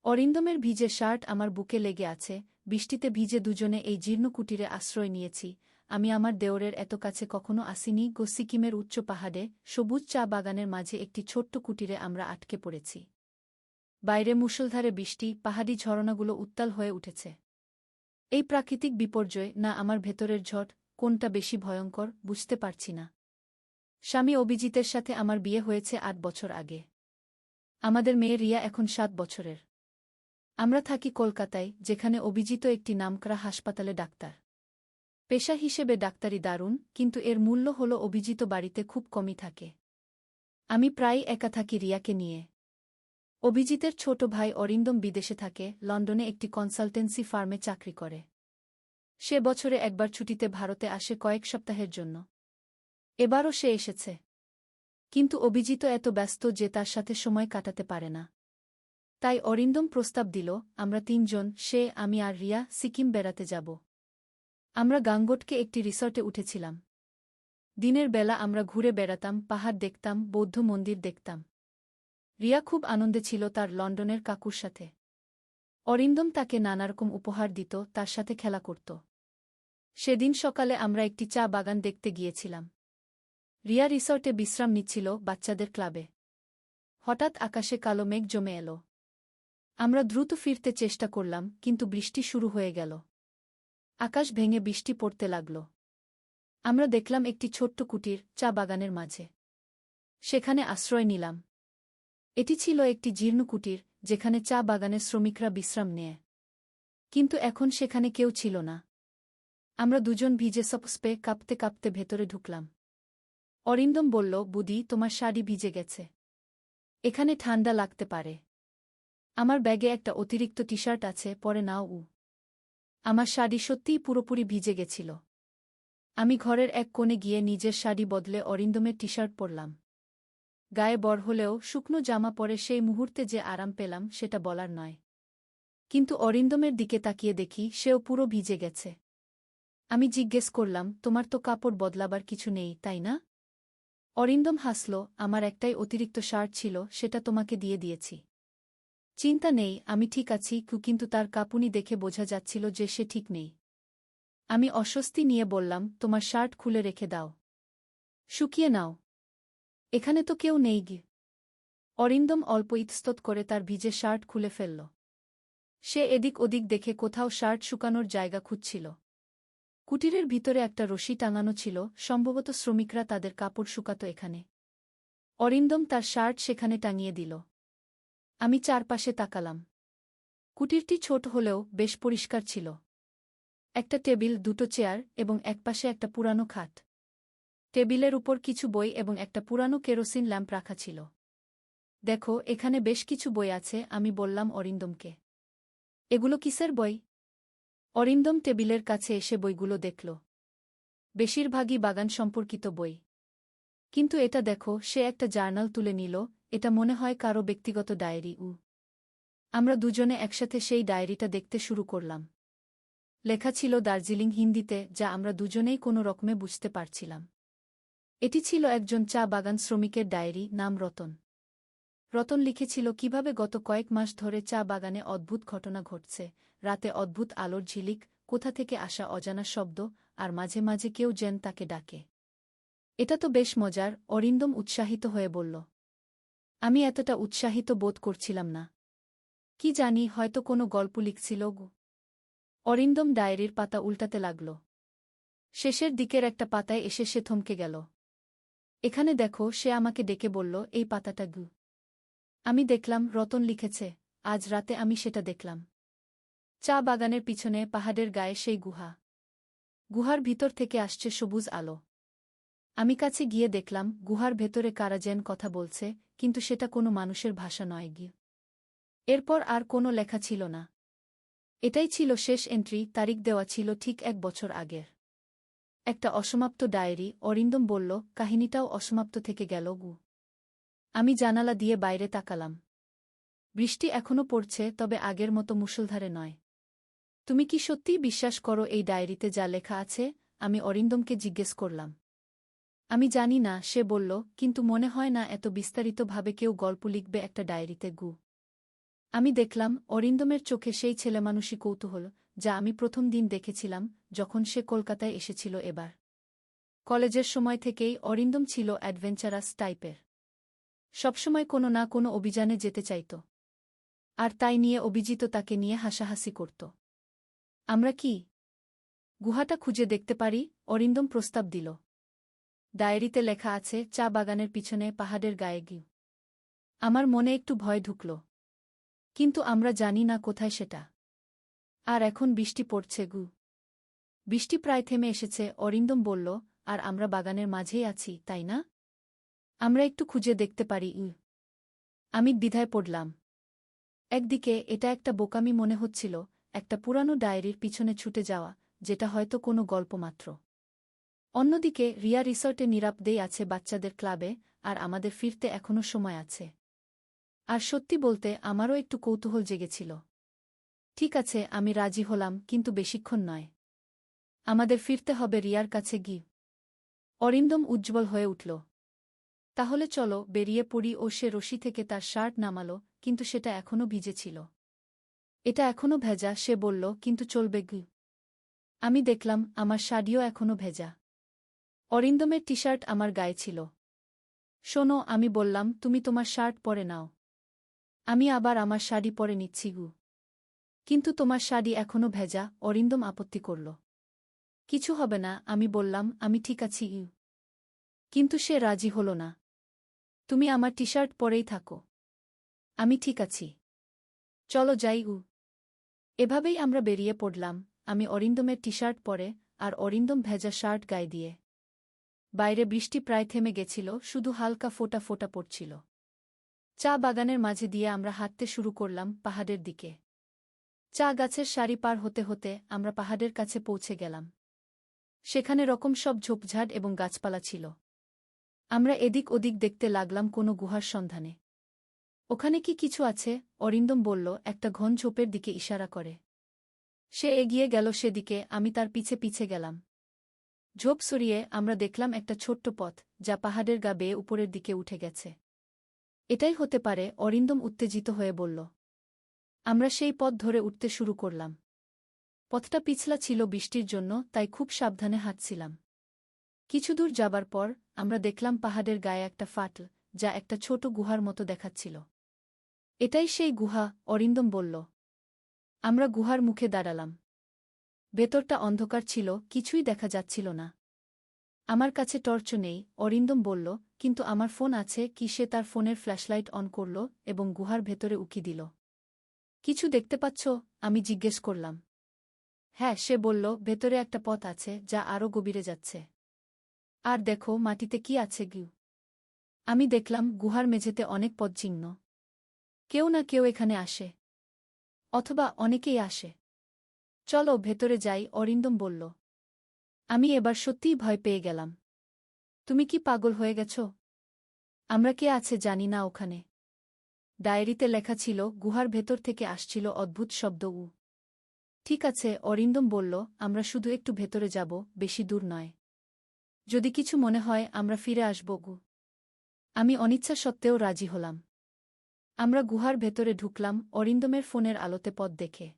অরিন্দমের ভিজে শার্ট আমার বুকে লেগে আছে, বৃষ্টিতে ভিজে দুজনে এই জীর্ণ কুটিরে আশ্রয় নিয়েছি। আমি আমার দেওরের এত কাছে কখনো আসিনি গো। সিকিমের উচ্চ পাহাড়ে সবুজ চা বাগানের মাঝে একটি ছোট্ট কুটিরে আমরা আটকে পড়েছি। বাইরে মুষলধারে বৃষ্টি, পাহাড়ি ঝরনাগুলো উত্তাল হয়ে উঠেছে। এই প্রাকৃতিক বিপর্যয় না আমার ভেতরের ঝড়, কোনটা বেশি ভয়ঙ্কর বুঝতে পারছি না। স্বামী অভিজিতের সাথে আমার বিয়ে হয়েছে ৮ বছর আগে। আমাদের মেয়ে রিয়া এখন ৭ বছরের। আমরা থাকি কলকাতায়, যেখানে অভিজিত একটি নামকরা হাসপাতালে ডাক্তার। পেশা হিসেবে ডাক্তারি দারুণ, কিন্তু এর মূল্য হল অভিজিত বাড়িতে খুব কমই থাকে। আমি প্রায় একা থাকি রিয়াকে নিয়ে। অভিজিতের ছোট ভাই অরিন্দম বিদেশে থাকে, লন্ডনে একটি কনসালটেন্সি ফার্মে চাকরি করে। সে বছরে একবার ছুটিতে ভারতে আসে কয়েক সপ্তাহের জন্য। এবারও সে এসেছে। কিন্তু অভিজিত এত ব্যস্ত যে তার সাথে সময় কাটাতে পারে না। তাই অরিন্দম প্রস্তাব দিল, আমরা ৩ জন, সে, আমি আর রিয়া, সিকিম বেড়াতে যাব। আমরা গাঙ্গটকে একটি রিসর্টে উঠেছিলাম। দিনের বেলা আমরা ঘুরে বেড়াতাম, পাহাড় দেখতাম, বৌদ্ধ মন্দির দেখতাম। রিয়া খুব আনন্দে ছিল তার লন্ডনের কাকুর সাথে। অরিন্দম তাকে নানারকম উপহার দিত, তার সাথে খেলা করত। সেদিন সকালে আমরা একটি চা বাগান দেখতে গিয়েছিলাম। রিয়া রিসর্টে বিশ্রাম নিচ্ছিল বাচ্চাদের ক্লাবে। হঠাৎ আকাশে কালো মেঘ জমে এলো। আমরা দ্রুত ফিরতে চেষ্টা করলাম, কিন্তু বৃষ্টি শুরু হয়ে গেল। আকাশ ভেঙে বৃষ্টি পড়তে লাগল। আমরা দেখলাম একটি ছোট্ট কুটির চা বাগানের মাঝে। সেখানে আশ্রয় নিলাম। এটি ছিল একটি জীর্ণ কুটির, যেখানে চা বাগানের শ্রমিকরা বিশ্রাম নেয়। কিন্তু এখন সেখানে কেউ ছিল না। আমরা দুজন ভিজে সপস্পে কাঁপতে কাঁপতে ভেতরে ঢুকলাম। অরিন্দম বলল, বুদি, তোমার শাড়ি ভিজে গেছে। এখানে ঠান্ডা লাগতে পারে। আমার ব্যাগে একটা অতিরিক্ত টি শার্ট আছে, পরে নাও। আমার শাড়ি সত্যিই পুরোপুরি ভিজে গেছিল। আমি ঘরের এক কোণে গিয়ে নিজের শাড়ি বদলে অরিন্দমের টি শার্ট পরলাম। গায়ে বর হলেও শুকনো জামা পরে সেই মুহূর্তে যে আরাম পেলাম সেটা বলার নয়। কিন্তু অরিন্দমের দিকে তাকিয়ে দেখি সেও পুরো ভিজে গেছে। আমি জিজ্ঞেস করলাম, তোমার তো কাপড় বদলাবার কিছু নেই, তাই না? অরিন্দম হাসল, আমার একটাই অতিরিক্ত শার্ট ছিল, সেটা তোমাকে দিয়ে দিয়েছি। চিন্তা নেই, আমি ঠিক আছি। কিন্তু তার কাঁপুনি দেখে বোঝা যাচ্ছিল যে সে ঠিক নেই। আমি অস্বস্তি নিয়ে বললাম, তোমার শার্ট খুলে রেখে দাও। শুকিয়ে নাও। এখানে তো কেউ নেই গি। অরিন্দম অল্প ইতস্তত করে তার ভিজে শার্ট খুলে ফেলল। সে এদিক ওদিক দেখে কোথাও শার্ট শুকানোর জায়গা খুঁজছিল। কুটিরের ভিতরে একটা রশি টাঙানো ছিল, সম্ভবত শ্রমিকরা তাদের কাপড় শুকাত এখানে। অরিন্দম তার শার্ট সেখানে টাঙিয়ে দিল। আমি চারপাশে তাকালাম। কুটিরটি ছোট হলেও বেশ পরিষ্কার ছিল। একটা টেবিল, দুটো চেয়ার এবং একপাশে একটা পুরানো খাট। টেবিলের উপর কিছু বই এবং একটা পুরানো কেরোসিন ল্যাম্প রাখা ছিল। দেখো, এখানে বেশ কিছু বই আছে, আমি বললাম অরিন্দমকে। এগুলো কিসের বই? অরিন্দম টেবিলের কাছে এসে বইগুলো দেখল। বেশিরভাগই বাগান সম্পর্কিত বই। কিন্তু এটা দেখো, সে একটা জার্নাল তুলে নিল, এটা মনে হয় কারো ব্যক্তিগত ডায়েরি। আমরা দুজনে একসাথে সেই ডায়েরিটা দেখতে শুরু করলাম। লেখা ছিল দার্জিলিং হিন্দিতে, যা আমরা দুজনেই কোনো রকমে বুঝতে পারছিলাম। এটি ছিল একজন চা বাগান শ্রমিকের ডায়েরি, নাম রতন। রতন লিখেছিল কিভাবে গত কয়েক মাস ধরে চা বাগানে অদ্ভুত ঘটনা ঘটছে, রাতে অদ্ভুত আলোর ঝিলিক, কোথা থেকে আসা অজানা শব্দ, আর মাঝে মাঝে কেউ যেন তাকে ডাকে। এটা তো বেশ মজার, অরিন্দম উৎসাহিত হয়ে বলল। আমি এতটা উৎসাহিত বোধ করছিলাম না। কি জানি, হয়তো কোনো গল্প লিখছিল গো। অরিন্দম ডায়েরির পাতা উল্টাতে লাগল। শেষের দিকের একটা পাতায় এসে সে থমকে গেল। এখানে দেখো, সে আমাকে ডেকে বলল, এই পাতাটা গু। আমি দেখলাম রতন লিখেছে, আজ রাতে আমি সেটা দেখলাম। চা বাগানের পিছনে পাহাড়ের গায়ে সেই গুহা। গুহার ভিতর থেকে আসছে সবুজ আলো। আমি কাছে গিয়ে দেখলাম গুহার ভেতরে কারা যেন কথা বলছে, কিন্তু সেটা কোনো মানুষের ভাষা নয় গি। এরপর আর কোনো লেখা ছিল না। এটাই ছিল শেষ এন্ট্রি, তারিখ দেওয়া ছিল ঠিক 1 বছর আগের। একটা অসমাপ্ত ডায়েরি। অরিন্দম বলল, কাহিনীটাও অসমাপ্ত থেকে গেল গু। আমি জানালা দিয়ে বাইরে তাকালাম। বৃষ্টি এখনো পড়ছে, তবে আগের মতো মুষলধারে নয়। তুমি কি সত্যিই বিশ্বাস করো এই ডায়েরিতে যা লেখা আছে? আমি অরিন্দমকে জিজ্ঞেস করলাম। আমি জানি না, সে বলল, কিন্তু মনে হয় না এত বিস্তারিতভাবে কেউ গল্প লিখবে একটা ডায়েরিতে গু। আমি দেখলাম অরিন্দমের চোখে সেই ছেলেমানুষি কৌতূহল যা আমি প্রথম দিন দেখেছিলাম যখন সে কলকাতায় এসেছিল এবার। কলেজের সময় থেকেই অরিন্দম ছিল অ্যাডভেঞ্চারাস টাইপের। সবসময় কোনো না কোনো অভিযানে যেতে চাইত। আর তাই নিয়ে অভিজিৎ তাকে নিয়ে হাসাহাসি করত। আমরা কি গুহাটা খুঁজে দেখতে পারি? অরিন্দম প্রস্তাব দিল। ডায়েরিতে লেখা আছে চা বাগানের পিছনে পাহাড়ের গায়ে গিয়ে। আমার মনে একটু ভয় ঢুকল। কিন্তু আমরা জানি না কোথায় সেটা। আর এখন বৃষ্টি পড়ছে গু। বৃষ্টি প্রায় থেমে এসেছে, অরিন্দম বলল, আর আমরা বাগানের মাঝেই আছি, তাই না? আমরা একটু খুঁজে দেখতে পারি। আমি দ্বিধায় পড়লাম। একদিকে এটা একটা বোকামি মনে হচ্ছিল, একটা পুরানো ডায়েরির পিছনে ছুটে যাওয়া, যেটা হয়তো কোনো গল্প মাত্র। অন্যদিকে রিয়া রিসর্টে নিরাপদেই আছে বাচ্চাদের ক্লাবে, আর আমাদের ফিরতে এখনও সময় আছে। আর সত্যি বলতে আমারও একটু কৌতূহল জেগেছিল। ঠিক আছে, আমি রাজি হলাম, কিন্তু বেশিক্ষণ নয়। আমাদের ফিরতে হবে রিয়ার কাছে গিয়ে। অরিন্দম উজ্জ্বল হয়ে উঠল। তাহলে চলো বেরিয়ে পড়ি। ও সে রশি থেকে তার শার্ট নামালো, কিন্তু সেটা এখনও ভিজে ছিল। এটা এখনও ভেজা, সে বলল, কিন্তু চলবে গি। আমি দেখলাম আমার শাড়িও এখনও ভেজা। অরিন্দমের টি শার্ট আমার গায়ে ছিল। শোনো, আমি বললাম, তুমি তোমার শার্ট পরে নাও। আমি আবার আমার শাড়ি পরে নিচ্ছি গু। কিন্তু তোমার শাড়ি এখনও ভেজা। অরিন্দম আপত্তি করল। কিছু হবে না, আমি বললাম, আমি ঠিক আছি ইউ। কিন্তু সে রাজি হল না। তুমি আমার টি শার্ট পরেই থাকো। আমি ঠিক আছি। চলো যাই উ। এভাবেই আমরা বেরিয়ে পড়লাম, আমি অরিন্দমের টি শার্ট পরে, আর অরিন্দম ভেজা শার্ট গায়ে দিয়ে। বাইরে বৃষ্টি প্রায় থেমে গেছিল, শুধু হালকা ফোঁটা ফোঁটা পড়ছিল। চা বাগানের মাঝে দিয়ে আমরা হাঁটতে শুরু করলাম পাহাড়ের দিকে। চা গাছের সারি পার হতে হতে আমরা পাহাড়ের কাছে পৌঁছে গেলাম। সেখানে রকম সব ঝোপঝাড় এবং গাছপালা ছিল। আমরা এদিক ওদিক দেখতে লাগলাম কোনো গুহার সন্ধানে। ওখানে কি কিছু আছে? অরিন্দম বলল, একটা ঘন ঝোপের দিকে ইশারা করে। সে এগিয়ে গেল সেদিকে, আমি তার পিছে পিছে গেলাম। ঝোপ সরিয়ে আমরা দেখলাম একটা ছোট্ট পথ, যা পাহাড়ের গা বেয়ে উপরের দিকে উঠে গেছে। এটাই হতে পারে, অরিন্দম উত্তেজিত হয়ে বলল। আমরা সেই পথ ধরে উঠতে শুরু করলাম। পথটা পিছলা ছিল বৃষ্টির জন্য, তাই খুব সাবধানে হাঁটছিলাম। কিছু দূর যাবার পর আমরা দেখলাম পাহাড়ের গায়ে একটা ফাটল, যা একটা ছোট গুহার মতো দেখাচ্ছিল। এটাই সেই গুহা, অরিন্দম বলল। আমরা গুহার মুখে দাঁড়ালাম। ভেতরটা অন্ধকার ছিল, কিছুই দেখা যাচ্ছিল না। আমার কাছে টর্চ নেই, অরিন্দম বলল, কিন্তু আমার ফোন আছে। কি? সে তার ফোনের ফ্ল্যাশলাইট অন করল এবং গুহার ভেতরে উকি দিল। কিছু দেখতে পাচ্ছ? আমি জিজ্ঞেস করলাম। হ্যাঁ, সে বলল, ভেতরে একটা পথ আছে যা আরও গভীরে যাচ্ছে। আর দেখো মাটিতে কি আছে গিউ। আমি দেখলাম গুহার মেঝেতে অনেক পদচিহ্ন। কেউ না কেউ এখানে আসে। অথবা অনেকেই আসে। চলো ভেতরে যাই, অরিন্দম বলল। আমি এবার সত্যিই ভয় পেয়ে গেলাম। তুমি কি পাগল হয়ে গেছ? আমরা কে আছে জানি না ওখানে। ডায়েরিতে লেখা ছিল গুহার ভেতর থেকে আসছিল অদ্ভুত শব্দ। ঠিক আছে, অরিন্দম বলল, আমরা শুধু একটু ভেতরে যাব, বেশি দূর নয়। যদি কিছু মনে হয় আমরা ফিরে আসব গু। আমি অনিচ্ছা সত্ত্বেও রাজি হলাম। আমরা গুহার ভেতরে ঢুকলাম, অরিন্দমের ফোনের আলোতে পথ দেখে।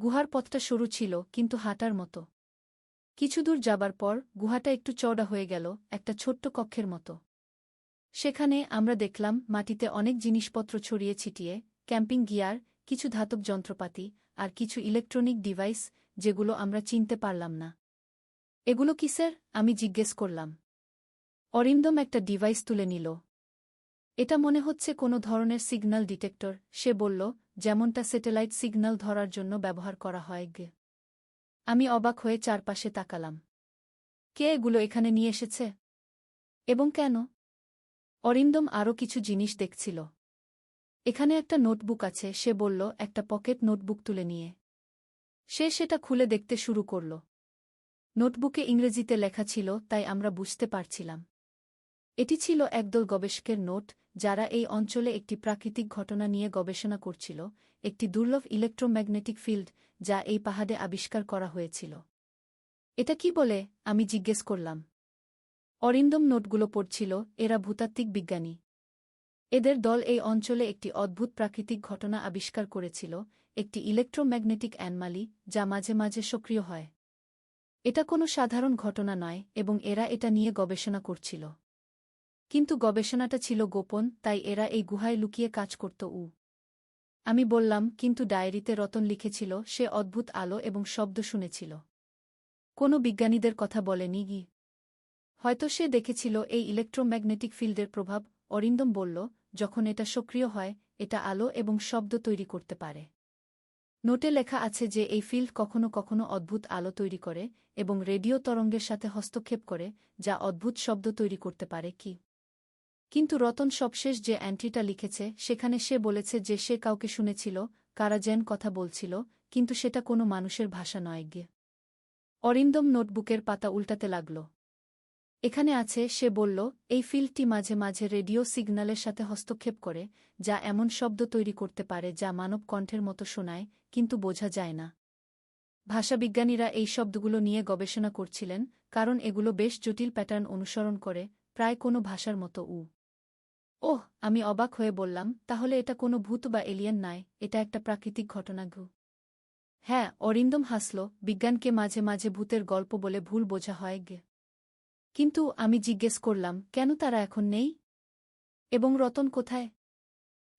গুহার পথটা সরু ছিল, কিন্তু হাঁটার মতো। কিছু দূর যাবার পর গুহাটা একটু চওড়া হয়ে গেল, একটা ছোট্ট কক্ষের মতো। সেখানে আমরা দেখলাম মাটিতে অনেক জিনিসপত্র ছড়িয়ে ছিটিয়ে, ক্যাম্পিং গিয়ার, কিছু ধাতব যন্ত্রপাতি, আর কিছু ইলেকট্রনিক ডিভাইস, যেগুলো আমরা চিনতে পারলাম না। এগুলো কি স্যার? আমি জিজ্ঞেস করলাম। অরিন্দম একটা ডিভাইস তুলে নিল। এটা মনে হচ্ছে কোনো ধরনের সিগন্যাল ডিটেক্টর, সে বলল, যেমনটা স্যাটেলাইট সিগন্যাল ধরার জন্য ব্যবহার করা হয় গে। আমি অবাক হয়ে চারপাশে তাকালাম। কে এগুলো এখানে নিয়ে এসেছে? এবং কেন? অরিন্দম আরও কিছু জিনিস দেখছিল। এখানে একটা নোটবুক আছে, সে বলল, একটা পকেট নোটবুক তুলে নিয়ে। সে সেটা খুলে দেখতে শুরু করল। নোটবুকে ইংরেজিতে লেখা ছিল, তাই আমরা বুঝতে পারছিলাম। এটি ছিল একদল গবেষকের নোট, যারা এই অঞ্চলে একটি প্রাকৃতিক ঘটনা নিয়ে গবেষণা করছিল, একটি দুর্লভ ইলেকট্রোম্যাগনেটিক ফিল্ড, যা এই পাহাড়ে আবিষ্কার করা হয়েছিল। এটা কি বলে? আমি জিজ্ঞেস করলাম। অরিন্দম নোটগুলো পড়ছিল। এরা ভূতাত্ত্বিক বিজ্ঞানী। এদের দল এই অঞ্চলে একটি অদ্ভুত প্রাকৃতিক ঘটনা আবিষ্কার করেছিল, একটি ইলেকট্রোম্যাগনেটিক অ্যানমালি যা মাঝে মাঝে সক্রিয় হয়। এটা কোনো সাধারণ ঘটনা নয় এবং এরা এটা নিয়ে গবেষণা করছিল। কিন্তু গবেষণাটা ছিল গোপন, তাই এরা এই গুহায় লুকিয়ে কাজ করত। আমি বললাম, কিন্তু ডায়েরিতে রতন লিখেছিল সে অদ্ভুত আলো এবং শব্দ শুনেছিল। কোনো বিজ্ঞানীদের কথা বলেনি গি। হয়তো সে দেখেছিল এই ইলেকট্রোম্যাগনেটিক ফিল্ডের প্রভাব। অরিন্দম বলল, যখন এটা সক্রিয় হয়, এটা আলো এবং শব্দ তৈরি করতে পারে। নোটে লেখা আছে যে এই ফিল্ড কখনো কখনো অদ্ভুত আলো তৈরি করে এবং রেডিও তরঙ্গের সাথে হস্তক্ষেপ করে, যা অদ্ভুত শব্দ তৈরি করতে পারে কি। কিন্তু রতন সবশেষ যে অ্যান্ট্রিটা লিখেছে সেখানে সে বলেছে যে সে কাউকে শুনেছিল, কারা যেন কথা বলছিল, কিন্তু সেটা কোনো মানুষের ভাষা নয় গে। অরিন্দম নোটবুকের পাতা উল্টাতে লাগল। এখানে আছে, সে বলল, এই ফিল্ডটি মাঝে মাঝে রেডিও সিগন্যালের সাথে হস্তক্ষেপ করে, যা এমন শব্দ তৈরি করতে পারে যা মানব কণ্ঠের মতো শোনায়, কিন্তু বোঝা যায় না। ভাষাবিজ্ঞানীরা এই শব্দগুলো নিয়ে গবেষণা করছিলেন, কারণ এগুলো বেশ জটিল প্যাটার্ন অনুসরণ করে, প্রায় কোনো ভাষার মতো। ওহ, আমি অবাক হয়ে বললাম, তাহলে এটা কোনো ভূত বা এলিয়েন নয়, এটা একটা প্রাকৃতিক ঘটনা গু। হ্যাঁ, অরিন্দম হাসল, বিজ্ঞানকে মাঝে মাঝে ভূতের গল্প বলে ভুল বোঝা হয় গে। কিন্তু আমি জিজ্ঞেস করলাম, কেন তারা এখন নেই? এবং রতন কোথায়?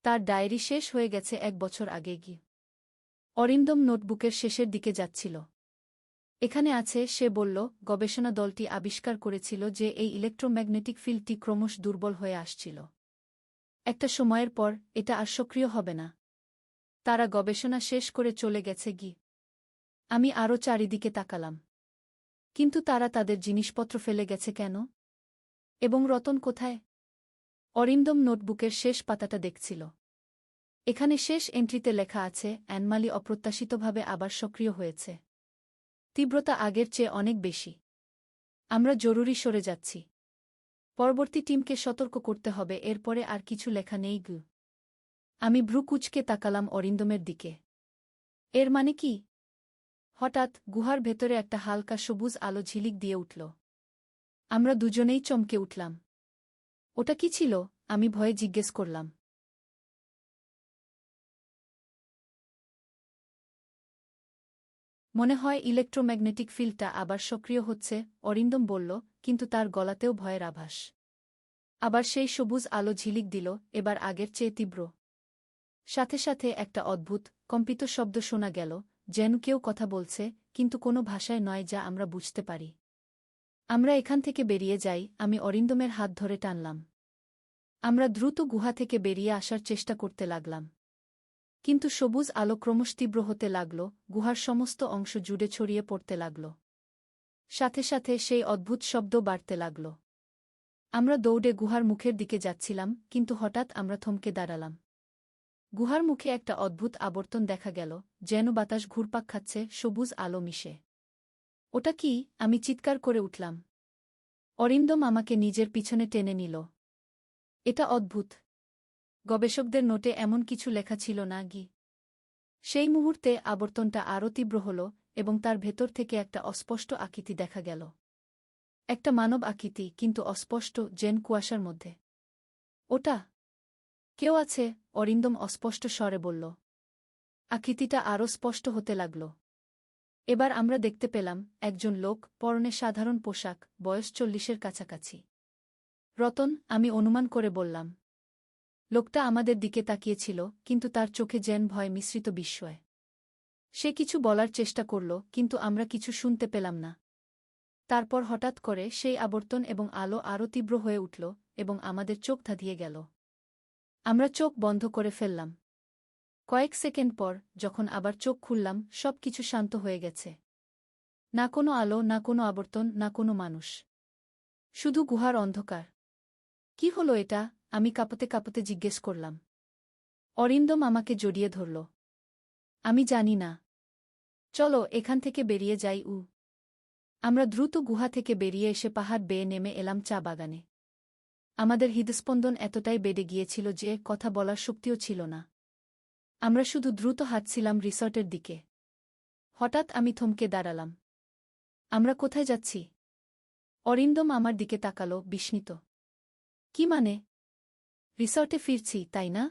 তার ডায়েরি শেষ হয়ে গেছে 1 বছর আগে গিয়ে। অরিন্দম নোটবুকের শেষের দিকে যাচ্ছিল। এখানে আছে, সে বলল, গবেষণা দলটি আবিষ্কার করেছিল যে এই ইলেকট্রোম্যাগনেটিক ফিল্ডটি ক্রমশ দুর্বল হয়ে আসছিল। একটা সময়ের পর এটা আর সক্রিয় হবে না। তারা গবেষণা শেষ করে চলে গেছে গি। আমি আরও চারিদিকে তাকালাম। কিন্তু তারা তাদের জিনিসপত্র ফেলে গেছে কেন? এবং রতন কোথায়? অরিন্দম নোটবুকের শেষ পাতাটা দেখছিল। এখানে শেষ এন্ট্রিতে লেখা আছে, অ্যানমালি অপ্রত্যাশিতভাবে আবার সক্রিয় হয়েছে। তীব্রতা আগের চেয়ে অনেক বেশি। আমরা জরুরি সরে যাচ্ছি। পরবর্তী টিমকে সতর্ক করতে হবে। এরপরে আর কিছু লেখা নেই গু। আমি ভ্রু কুঁচকে তাকালাম অরিন্দমের দিকে। এর মানে কি? হঠাৎ গুহার ভেতরে একটা হালকা সবুজ আলো ঝিলিক দিয়ে উঠল। আমরা দুজনেই চমকে উঠলাম। ওটা কি ছিল? আমি ভয়ে জিজ্ঞেস করলাম। মনে হয় ইলেকট্রোম্যাগনেটিক ফিল্ডটা আবার সক্রিয় হচ্ছে, অরিন্দম বলল, কিন্তু তার গলাতেও ভয়ের আভাস। আবার সেই সবুজ আলো ঝিলিক দিল, এবার আগের চেয়ে তীব্র। সাথে সাথে একটা অদ্ভুত, কম্পিত শব্দ শোনা গেল, যেন কেউ কথা বলছে, কিন্তু কোনো ভাষায় নয় যা আমরা বুঝতে পারি। আমরা এখান থেকে বেরিয়ে যাই, আমি অরিন্দমের হাত ধরে টানলাম। আমরা দ্রুত গুহা থেকে বেরিয়ে আসার চেষ্টা করতে লাগলাম। কিন্তু সবুজ আলো ক্রমশ তীব্র হতে লাগল, গুহার সমস্ত অংশ জুড়ে ছড়িয়ে পড়তে লাগল। সাথে সাথে সেই অদ্ভুত শব্দ বাড়তে লাগল। আমরা দৌড়ে গুহার মুখের দিকে যাচ্ছিলাম, কিন্তু হঠাৎ আমরা থমকে দাঁড়ালাম। গুহার মুখে একটা অদ্ভুত আবর্তন দেখা গেল, যেন বাতাস ঘুরপাক খাচ্ছে সবুজ আলো মিশে। ওটা কি? আমি চিৎকার করে উঠলাম। অরিন্দম আমাকে নিজের পিছনে টেনে নিল। এটা অদ্ভুত। গবেষকদের নোটে এমন কিছু লেখা ছিল না গি। সেই মুহূর্তে আবর্তনটা আরও তীব্র হল এবং তার ভেতর থেকে একটা অস্পষ্ট আকৃতি দেখা গেল। একটা মানব আকৃতি, কিন্তু অস্পষ্ট, যেন কুয়াশার মধ্যে। ওটা কেউ আছে, অরিন্দম অস্পষ্ট স্বরে বলল। আকৃতিটা আরও স্পষ্ট হতে লাগল। এবার আমরা দেখতে পেলাম একজন লোক, পরনে সাধারণ পোশাক, বয়স 40-এর কাছাকাছি। রতন, আমি অনুমান করে বললাম। লোকটা আমাদের দিকে তাকিয়েছিল, কিন্তু তার চোখে যেন ভয় মিশ্রিত বিস্ময়। সে কিছু বলার চেষ্টা করল, কিন্তু আমরা কিছু শুনতে পেলাম না। তারপর হঠাৎ করে সেই আবর্তন এবং আলো আরও তীব্র হয়ে উঠল এবং আমাদের চোখ ধাঁধিয়ে গেল। আমরা চোখ বন্ধ করে ফেললাম। কয়েক সেকেন্ড পর, যখন আবার চোখ খুললাম, সব কিছু শান্ত হয়ে গেছে। না কোনো আলো, না কোনো আবর্তন, না কোনো মানুষ। শুধু গুহার অন্ধকার। কি হলো এটা? আমি কাঁপতে কাঁপতে জিজ্ঞেস করলাম। অরিন্দম আমাকে জড়িয়ে ধরল। আমি জানি না। চলো এখান থেকে বেরিয়ে যাই। আমরা দ্রুত গুহা থেকে বেরিয়ে এসে পাহাড় বেয়ে নেমে এলাম চা বাগানে। আমাদের হৃদস্পন্দন এতটাই বেড়ে গিয়েছিল যে কথা বলার শক্তিও ছিল না। আমরা শুধু দ্রুত হাঁটছিলাম রিসর্টের দিকে। হঠাৎ আমি থমকে দাঁড়ালাম। আমরা কোথায় যাচ্ছি? অরিন্দম আমার দিকে তাকালো, বিস্মিত। কি মানে? রিসর্টে ফিরছি, তাই না?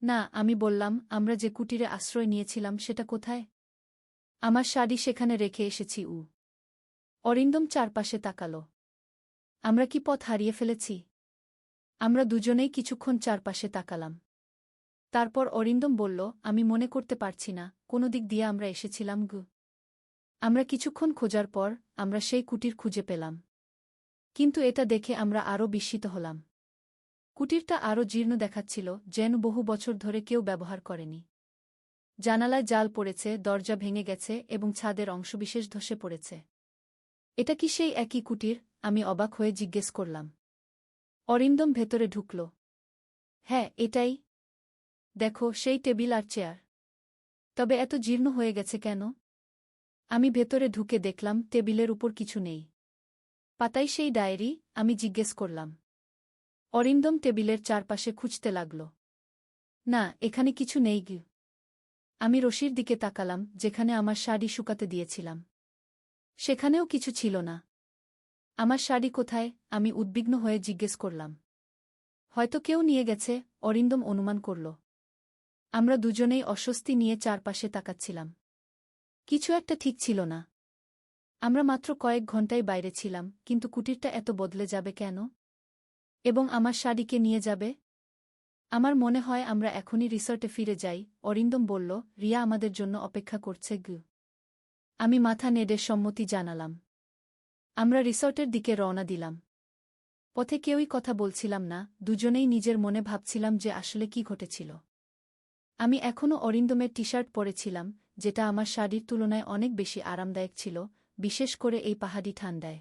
না, আমি বললাম, আমরা যে কুটিরে আশ্রয় নিয়েছিলাম সেটা কোথায়? আমার শাড়ি সেখানে রেখে এসেছি। অরিন্দম চারপাশে তাকাল। আমরা কি পথ হারিয়ে ফেলেছি? আমরা দুজনেই কিছুক্ষণ চারপাশে তাকালাম। তারপর অরিন্দম বলল, আমি মনে করতে পারছি না কোনো দিক দিয়ে আমরা এসেছিলাম। আমরা কিছুক্ষণ খোঁজার পর আমরা সেই কুটির খুঁজে পেলাম। কিন্তু এটা দেখে আমরা আরও বিস্মিত হলাম। কুটিরটা আরও জীর্ণ দেখাচ্ছিল, যেন বহু বছর ধরে কেউ ব্যবহার করেনি। জানালায় জাল পড়েছে, দরজা ভেঙে গেছে এবং ছাদের অংশবিশেষ ধসে পড়েছে। এটা কি সেই একই কুটির? আমি অবাক হয়ে জিজ্ঞেস করলাম। অরিন্দম ভেতরে ঢুকল। হ্যাঁ, এটাই। দেখো, সেই টেবিল আর চেয়ার। তবে এত জীর্ণ হয়ে গেছে কেন? আমি ভেতরে ঢুকে দেখলাম টেবিলের উপর কিছু নেই। পাতাই সেই ডায়েরি? আমি জিজ্ঞেস করলাম। অরিন্দম টেবিলের চারপাশে খুঁজতে লাগল। না, এখানে কিছু নেই। আমি রশির দিকে তাকালাম, যেখানে আমার শাড়ি শুকাতে দিয়েছিলাম। সেখানেও কিছু ছিল না। আমার শাড়ি কোথায়? আমি উদ্বিগ্ন হয়ে জিজ্ঞেস করলাম। হয়তো কেউ নিয়ে গেছে, অরিন্দম অনুমান করল। আমরা দুজনেই অস্বস্তি নিয়ে চারপাশে তাকাচ্ছিলাম। কিছু একটা ঠিক ছিল না। আমরা মাত্র কয়েক ঘন্টাই বাইরে ছিলাম, কিন্তু কুটিরটা এত বদলে যাবে কেন? এবং আমার শাড়িকে নিয়ে যাবে? আমার মনে হয় আমরা এখনই রিসর্টে ফিরে যাই, অরিন্দম বলল। রিয়া আমাদের জন্য অপেক্ষা করছে। আমি মাথা নেড়ে সম্মতি জানালাম। আমরা রিসর্টের দিকে রওনা দিলাম। পথে কেউই কথা বলছিলাম না, দুজনেই নিজের মনে ভাবছিলাম যে আসলে কি ঘটেছিল। আমি এখনও অরিন্দমের টি-শার্ট পরেছিলাম, যেটা আমার শাড়ির তুলনায় অনেক বেশি আরামদায়ক ছিল, বিশেষ করে এই পাহাড়ি ঠান্ডায়।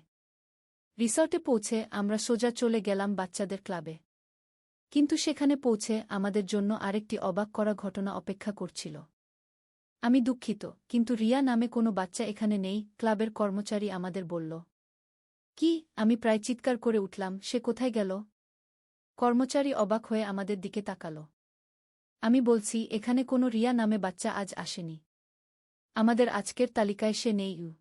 রিসর্টে পৌঁছে আমরা সোজা চলে গেলাম বাচ্চাদের ক্লাবে। কিন্তু সেখানে পৌঁছে আমাদের জন্য আরেকটি অবাক করা ঘটনা অপেক্ষা করছিল। আমি দুঃখিত, কিন্তু রিয়া নামে কোনো বাচ্চা এখানে নেই, ক্লাবের কর্মচারী আমাদের বলল। কি? আমি প্রায় চিৎকার করে উঠলাম, সে কোথায় গেল? কর্মচারী অবাক হয়ে আমাদের দিকে তাকাল। আমি বলছি, এখানে কোনো রিয়া নামে বাচ্চা আজ আসেনি। আমাদের আজকের তালিকায় সে নেই।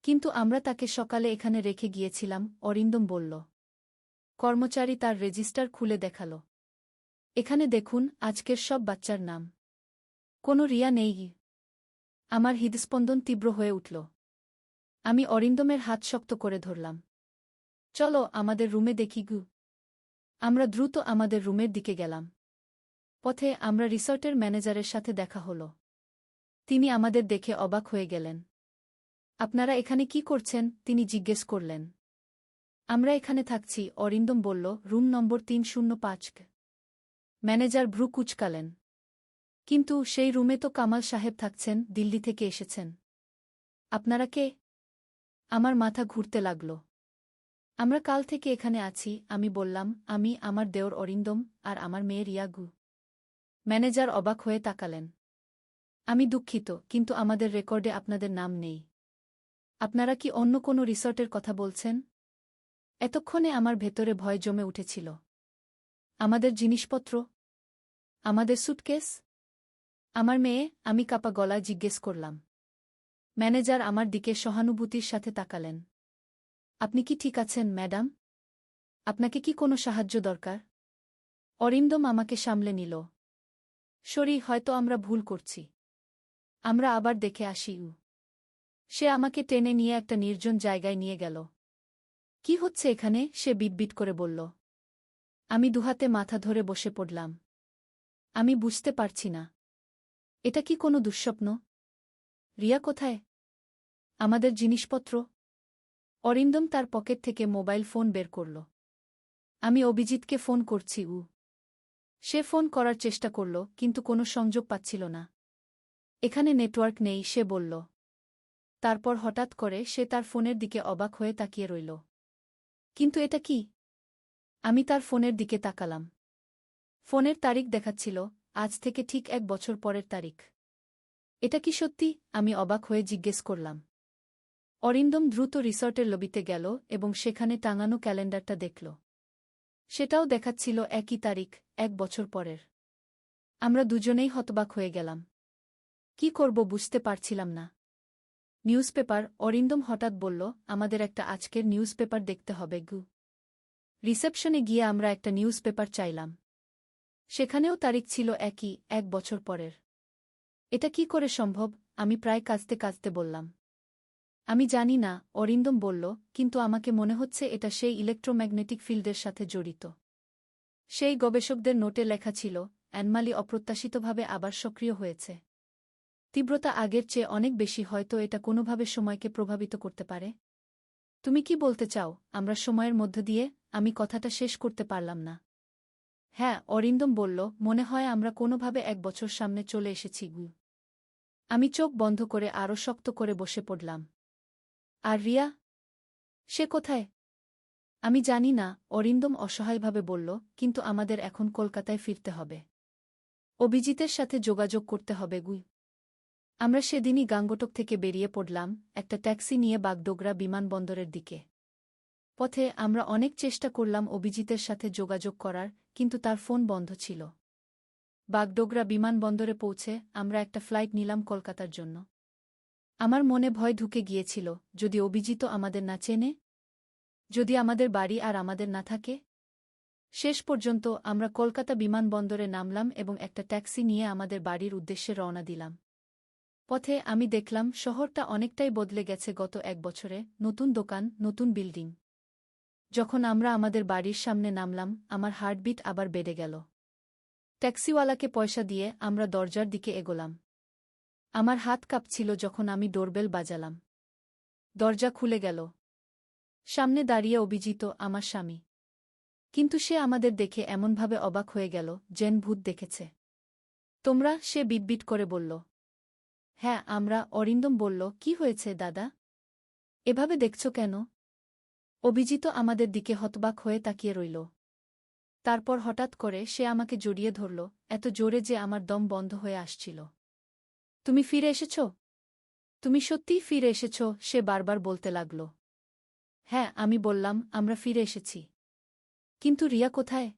কিন্তু আমরা তাকে সকালে এখানে রেখে গিয়েছিলাম, অরিন্দম বলল। কর্মচারী তার রেজিস্টার খুলে দেখাল। এখানে দেখুন, আজকের সব বাচ্চার নাম। কোনো রিয়া নেই। আমার হৃদস্পন্দন তীব্র হয়ে উঠল। আমি অরিন্দমের হাত শক্ত করে ধরলাম। চলো আমাদের রুমে দেখি। আমরা দ্রুত আমাদের রুমের দিকে গেলাম। পথে আমরা রিসর্টের ম্যানেজারের সাথে দেখা হল। তিনি আমাদের দেখে অবাক হয়ে গেলেন। আপনারা এখানে কি করছেন? তিনি জিজ্ঞেস করলেন। আমরা এখানে থাকছি, অরিন্দম বলল, রুম নম্বর 305। ম্যানেজার ভ্রু কুঁচকালেন। কিন্তু সেই রুমে তো কামাল সাহেব থাকছেন, দিল্লি থেকে এসেছেন। আপনারা কে? আমার মাথা ঘুরতে লাগল। আমরা কাল থেকে এখানে আছি, আমি বললাম। আমি, আমার দেওর অরিন্দম, আর আমার মেয়ে রিয়া। ম্যানেজার অবাক হয়ে তাকালেন। আমি দুঃখিত, কিন্তু আমাদের রেকর্ডে আপনাদের নাম নেই। আপনারা কি অন্য কোনো রিসর্টের কথা বলছেন? এতক্ষণে আমার ভেতরে ভয় জমে উঠেছিল। আমাদের জিনিসপত্র? আমাদের সুটকেস? আমার মেয়ে? আমি কাপা গলায় জিজ্ঞেস করলাম। ম্যানেজার আমার দিকে সহানুভূতির সাথে তাকালেন। আপনি কি ঠিক আছেন, ম্যাডাম? আপনাকে কি কোনো সাহায্য দরকার? অরিন্দম আমাকে সামলে নিল। সরি, হয়তো আমরা ভুল করছি। আমরা আবার দেখে আসি। সে আমাকে টেনে নিয়ে একটা নির্জন জায়গায় নিয়ে গেল। কি হচ্ছে এখানে? সে বিটবিট করে বলল। আমি দুহাতে মাথা ধরে বসে পড়লাম। আমি বুঝতে পারছি না। এটা কি কোনো দুঃস্বপ্ন? রিয়া কোথায়? আমাদের জিনিসপত্র? অরিন্দম তার পকেট থেকে মোবাইল ফোন বের করল। আমি অভিজিৎকে ফোন করছি। সে ফোন করার চেষ্টা করল, কিন্তু কোনো সংযোগ পাচ্ছিল না। এখানে নেটওয়ার্ক নেই, সে বলল। তারপর হঠাৎ করে সে তার ফোনের দিকে অবাক হয়ে তাকিয়ে রইল। কিন্তু এটা কি? আমি তার ফোনের দিকে তাকালাম। ফোনের তারিখ দেখাচ্ছিল, আজ থেকে ঠিক 1 বছর পরের তারিখ। এটা কি সত্যি? আমি অবাক হয়ে জিজ্ঞেস করলাম। অরিন্দম দ্রুত রিসর্টের লবিতে গেল এবং সেখানে টাঙানো ক্যালেন্ডারটা দেখল। সেটাও দেখাচ্ছিল একই তারিখ, 1 বছর পরের। আমরা দুজনেই হতবাক হয়ে গেলাম। কি করব বুঝতে পারছিলাম না। নিউজপেপার? অরিন্দম হঠাৎ বলল, আমাদের একটা আজকের নিউজপেপার দেখতে হবে। রিসেপশনে গিয়ে আমরা একটা নিউজ পেপার চাইলাম। সেখানেও তারিখ ছিল একই, 1 বছর পরের। এটা কি করে সম্ভব? আমি প্রায় কাঁদতে কাঁদতে বললাম। আমি জানি না, অরিন্দম বলল, কিন্তু আমাকে মনে হচ্ছে এটা সেই ইলেকট্রোম্যাগনেটিক ফিল্ডের সাথে জড়িত। সেই গবেষকদের নোটে লেখা ছিল, অ্যানমালি অপ্রত্যাশিতভাবে আবার সক্রিয় হয়েছে। তীব্রতা আগের চেয়ে অনেক বেশি, হয়তো এটা কোনোভাবে সময়কে প্রভাবিত করতে পারে। তুমি কি বলতে চাও, আমরা সময়ের মধ্য দিয়ে? আমি কথাটা শেষ করতে পারলাম না। হ্যাঁ, অরিন্দম বলল, মনে হয় আমরা কোনোভাবে 1 বছর সামনে চলে এসেছি। আমি চোখ বন্ধ করে আরও শক্ত করে বসে পড়লাম। আর রিয়া? সে কোথায়? আমি জানি না, অরিন্দম অসহায়ভাবে বলল, কিন্তু আমাদের এখন কলকাতায় ফিরতে হবে। অভিজিতের সাথে যোগাযোগ করতে হবে। আমরা সেদিনই গাঙ্গটক থেকে বেরিয়ে পড়লাম, একটা ট্যাক্সি নিয়ে বাগডোগরা বিমানবন্দরের দিকে। পথে আমরা অনেক চেষ্টা করলাম অভিজিতের সাথে যোগাযোগ করার, কিন্তু তার ফোন বন্ধ ছিল। বাগডোগরা বিমানবন্দরে পৌঁছে আমরা একটা ফ্লাইট নিলাম কলকাতার জন্য। আমার মনে ভয় ঢুকে গিয়েছিল, যদি অভিজিতও আমাদের না চেনে, যদি আমাদের বাড়ি আর আমাদের না থাকে। শেষ পর্যন্ত আমরা কলকাতা বিমানবন্দরে নামলাম এবং একটা ট্যাক্সি নিয়ে আমাদের বাড়ির উদ্দেশ্যে রওনা দিলাম। পথে আমি দেখলাম শহরটা অনেকটাই বদলে গেছে গত 1 বছরে, নতুন দোকান, নতুন বিল্ডিং। যখন আমরা আমাদের বাড়ির সামনে নামলাম, আমার হার্টবিট আবার বেড়ে গেল। ট্যাক্সিওয়ালাকে পয়সা দিয়ে আমরা দরজার দিকে এগোলাম। আমার হাত কাঁপছিল যখন আমি ডোরবেল বাজালাম। দরজা খুলে গেল। সামনে দাঁড়িয়ে অভিজিত, আমার স্বামী। কিন্তু সে আমাদের দেখে এমনভাবে অবাক হয়ে গেল, যেন ভূত দেখেছে। তোমরা? সে বিটবিট করে বলল। হ্যাঁ, আমরা। অরিন্দম বলল, কি হয়েছে দাদা? এভাবে দেখছ কেন? অভিজিত আমাদের দিকে হতবাক হয়ে তাকিয়ে রইল। তারপর হঠাৎ করে সে আমাকে জড়িয়ে ধরল, এত জোরে যে আমার দম বন্ধ হয়ে আসছিল। তুমি ফিরে এসেছ? তুমি সত্যিই ফিরে এসেছ? সে বারবার বলতে লাগল। হ্যাঁ, আমি বললাম, আমরা ফিরে এসেছি। কিন্তু রিয়া কোথায়?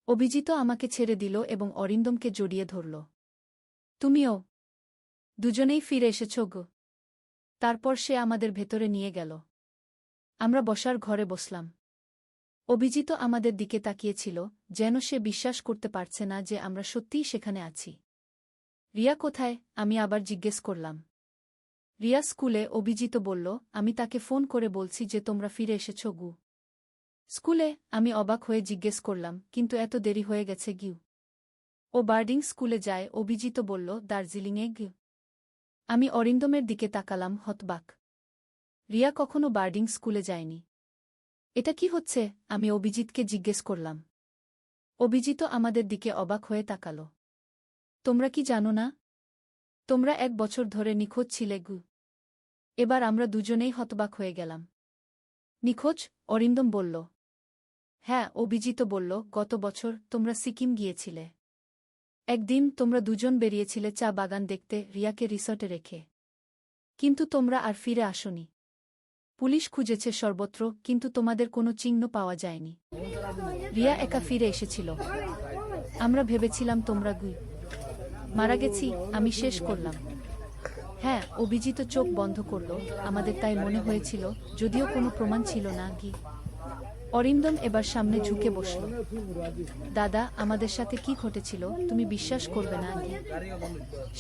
অভিজিত আমাকে ছেড়ে দিল এবং অরিন্দমকে জড়িয়ে ধরল। তুমিও? দুজনেই ফিরে এসেছ গো? তারপর সে আমাদের ভেতরে নিয়ে গেল। আমরা বসার ঘরে বসলাম। অভিজিত আমাদের দিকে তাকিয়েছিল, যেন সে বিশ্বাস করতে পারছে না যে আমরা সত্যিই সেখানে আছি। রিয়া কোথায়? আমি আবার জিজ্ঞেস করলাম। রিয়া স্কুলে। অভিজিত বলল, আমি তাকে ফোন করে বলছি যে তোমরা ফিরে এসেছ গু। স্কুলে? আমি অবাক হয়ে জিজ্ঞেস করলাম, কিন্তু এত দেরি হয়ে গেছে গিউ। ও বার্ডিং স্কুলে যায়। অভিজিত বলল, দার্জিলিংয়ে গিউ। আমি অরিন্দমের দিকে তাকালাম, হতবাক। রিয়া কখনো বার্ডিং স্কুলে যায়নি। এটা কি হচ্ছে? আমি অভিজিতকে জিজ্ঞেস করলাম। অভিজিত আমাদের দিকে অবাক হয়ে তাকাল। তোমরা কি জানো না? তোমরা 1 বছর ধরে নিখোঁজ ছিলে গু। এবার আমরা দুজনেই হতবাক হয়ে গেলাম। নিখোঁজ? অরিন্দম বলল। হ্যাঁ, অভিজিত বলল, গত বছর তোমরা সিকিম গিয়েছিলে। একদিন তোমরা দুজন বেরিয়েছিলে চা বাগান দেখতে, রিয়াকে রিসর্টে রেখে। কিন্তু তোমরা আর ফিরে আসোনি। পুলিশ খুঁজেছে সর্বত্র, কিন্তু তোমাদের কোনো চিহ্ন পাওয়া যায়নি। রিয়া একা ফিরে এসেছিল। আমরা ভেবেছিলাম তোমরা মারা গেছি। আমি শেষ করলাম। হ্যাঁ, অভিজিত চোখ বন্ধ করল। আমাদের তাই মনে হয়েছিল, যদিও কোনো প্রমাণ ছিল না। অরিন্দম এবার সামনে ঝুঁকে বসল। দাদা, আমাদের সাথে কি ঘটেছিল তুমি বিশ্বাস করবে না।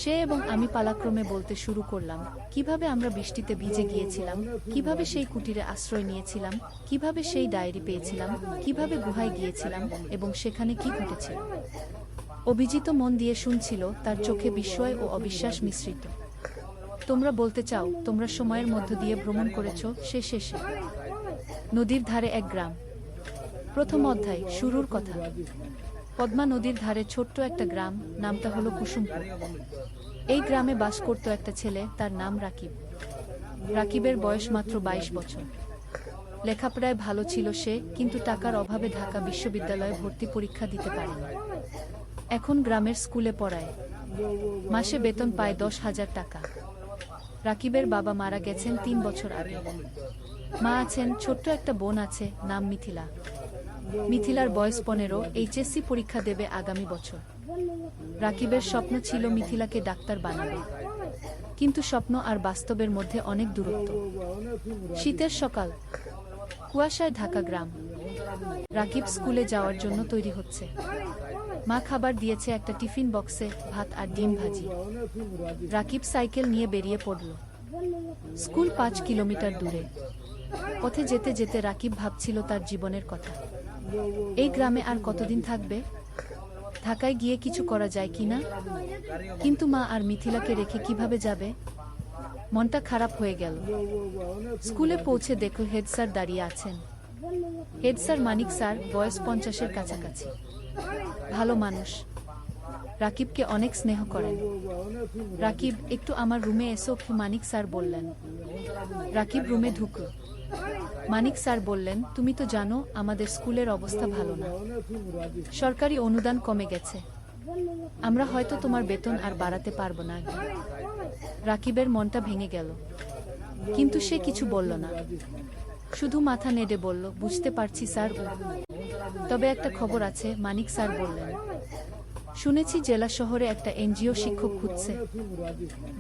সে এবং আমি পালাক্রমে বলতে শুরু করলাম, কিভাবে আমরা বৃষ্টিতে ভিজে গিয়েছিলাম, কিভাবে সেই কুটিরে আশ্রয় নিয়েছিলাম, কিভাবে সেই ডায়েরি পেয়েছিলাম, কিভাবে গুহায় গিয়েছিলাম এবং সেখানে কি ঘটেছিল। অভিজিত মন দিয়ে শুনছিল, তার চোখে বিস্ময় ও অবিশ্বাস মিশ্রিত। তোমরা বলতে চাও তোমরা সময়ের মধ্য দিয়ে ভ্রমণ করেছ? সে শেষে নদীর ধারে এক গ্রাম। প্রথম অধ্যায়, শুরুর কথা। পদ্মা নদীর ধারে ছোট্ট একটা গ্রাম, নামটা হলো কুসুমপুর। এই গ্রামে বাস করত একটা ছেলে, তার নাম রাকিব। রাকিবের বয়স মাত্র 22 বছর। লেখাপড়ায় ভালো ছিল সে, কিন্তু টাকার অভাবে ঢাকা বিশ্ববিদ্যালয়ে ভর্তি পরীক্ষা দিতে পারেনি। এখন গ্রামের স্কুলে পড়ায়। মাসে বেতন পায় 10,000 টাকা। রাকিবের বাবা মারা গেছেন 3 বছর আগে। মা আছেন, ছোট্ট একটা বোন আছে, নাম মিথিলা। মিথিলার বয়স 15, এইচএসসি পরীক্ষা দেবে আগামী বছর। রাকিবের স্বপ্ন ছিল মিথিলাকে ডাক্তার বানাবে, কিন্তু স্বপ্ন আর বাস্তবের মধ্যে অনেক দূরত্ব। শীতের সকাল, কুয়াশায় ঢাকা গ্রাম। রাকিব স্কুলে যাওয়ার জন্য তৈরি হচ্ছে। মা খাবার দিয়েছে একটা টিফিন বক্সে, ভাত আর ডিম ভাজি। রাকিব সাইকেল নিয়ে বেরিয়ে পড়ল। স্কুল 5 কিলোমিটার দূরে। পথে যেতে যেতে রাকিব ভাবছিল তার জীবনের কথা। এই গ্রামে আর কতদিন থাকবে? ঢাকায় গিয়ে কিছু করা যায় কিনা? কিন্তু মা আর মিথিলাকে রেখে কিভাবে যাবে? মনটা খারাপ হয়ে গেল। স্কুলে পৌঁছে দেখল হেড স্যার দাঁড়িয়ে আছেন। হেড স্যার মানিক স্যার, বয়স 50-এর কাছাকাছি। ভালো মানুষ। রাকিবকে অনেক স্নেহ করেন। রাকিব, একটু আমার রুমে এসো, মানিক স্যার বললেন। রাকিব রুমে ঢুকল। মানিক স্যার বললেন, তুমি তো জানো আমাদের স্কুলের অবস্থা ভালো না। সরকারি অনুদান কমে গেছে। আমরা হয়তো তোমার বেতন আর বাড়াতে পারবো না। রাকিবের মনটা ভেঙে গেল, কিন্তু সে কিছু বলল না। শুধু মাথা নেড়ে বলল, বুঝতে পারছি স্যার। তবে একটা খবর আছে, মানিক স্যার বললেন। শুনেছি জেলা শহরে একটা এনজিও শিক্ষক খুঁজছে।